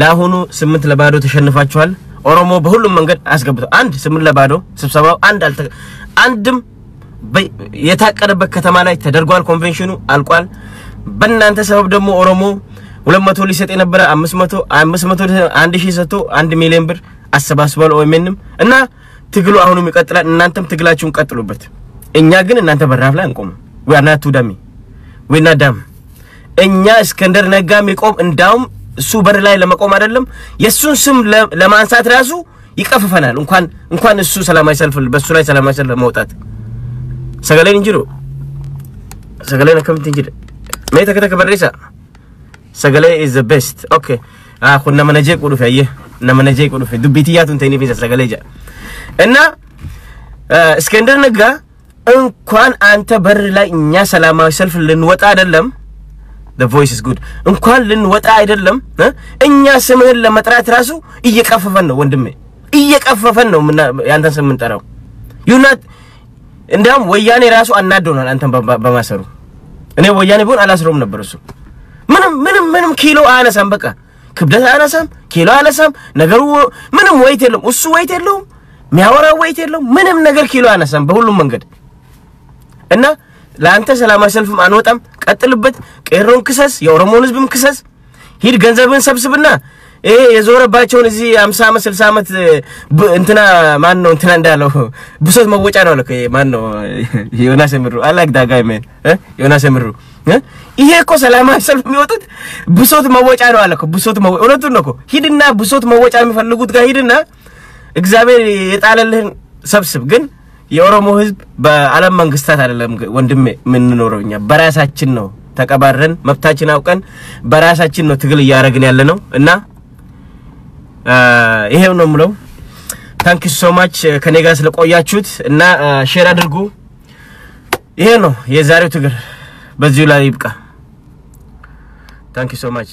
ለአሁኑ 8 ለባዶ ተሸንፋችኋል ኦሮሞ በሁሉም መንገድ አስገብቶ አንድ 8 ለባዶ ስብሰባው አንድም የታቀደበት ከተማ ላይ ተደርጓል ኮንቬንሽኑ አልቋል በእናንተ ሰበብ ደግሞ ኦሮሞ 200 ሊሰጥ የነበረ 500 1000 ሰጥቶ 1 ሚሊዮን ብር አሰባስቧል ኦኤምኤንም እና ትግሉ አሁንም ይቀጥላል እናንተም ትግላችሁን ቀጥሉበት እኛ ግን እናንተ በራፍ ላይ አንቆም we are not too dummy we not dumb እኛ እስከንደር ነጋም ይቆም እንዳውም እሱ በር ላይ ለመቆም አይደለም የሱን ስም ለማንሳት ራሱ ይቀፍፈናል እንኳን እሱ ሰላማዊ ሰልፍ በሱ ላይ ሰላማዊ ሰልፍ መውጣት ሰገሌን እንጅሩ ሰገሌን ከምት እንጅሩ ማይታ ከተከበረisa ሰገሌ is the best okay አሁን ነመነጄ ቁዱፍ ያየ ነመነጄ ቁዱፍ ዱቢቲያቱን ተይኒ ቢዛ ሰገሌጃ እና እስከንደር ነጋ እንኳን አንተ በር ላይ እኛ ሰላማዊ ሰልፍ ልንወጣ አይደለም the voice is good እንኳን ልንወጣ አይደለም እኛ ስምህን ለመጥራት ራሱ እየቀፈፈን ነው ወንድሜ እየቀፈፈን ነው ያንተን ስም እንጠራው you not እንደም ወያኔ ራሱ አናዶናል አንተን በማሰሩ እኔ ወያኔ ቢሆን አላስሮም ነበር እሱ ምንም ኪሎ አነሳም በቃ ክብደት አነሳም ኪሎ አነሳም ነገሩ ምንም weight የለም እሱ weight የለውም ሚያወራው weight የለውም ምንም ነገር ኪሎ አነሳም በሁሉም መንገድ እና ላንተ ሰላማዊ ሰልፍም አንወጣም ቀጥልበት ቀሮን ክሰስ የኦሮሞን ህዝብም ክሰስ ሂድ ገንዘብን ሰብስብና ይሄ የዞረባቸውን እዚ 50 አመት 60 አመት እንትና ማን ነው እንትና እንዳለው ብሶት መወጫ ነው ለከ ማን ነው ዮናስ ምሩ አላክ ዳጋይ ማን ዮናስ ምሩ ይሄ እኮ ሰላማዊ ሰልፍ የሚወጡት ብሶት መወጫ ነው አለከ ብሶት እውነቱን ነው እኮ ሂድና ብሶት መወጫ የሚፈልጉት ጋር ሂድና እግዚአብሔር የጣለልህን ሰብስብ ግን የኦሮሞ ህዝብ በአለም መንግስታት አይደለም ወንድሜ ምን ኖርኛ በራሳችን ነው ተቀባረን መብታችን አውቀን በራሳችን ነው ትግል ያያረግን ያለነው እና ይሄው ነው ምለው thank you so much ከኔ ጋር ስለቆያችሁት እና ሼር አድርጉ ይሄ ነው የዛሬው ትግል በዚሁ ላይ ይብቃ thank you so much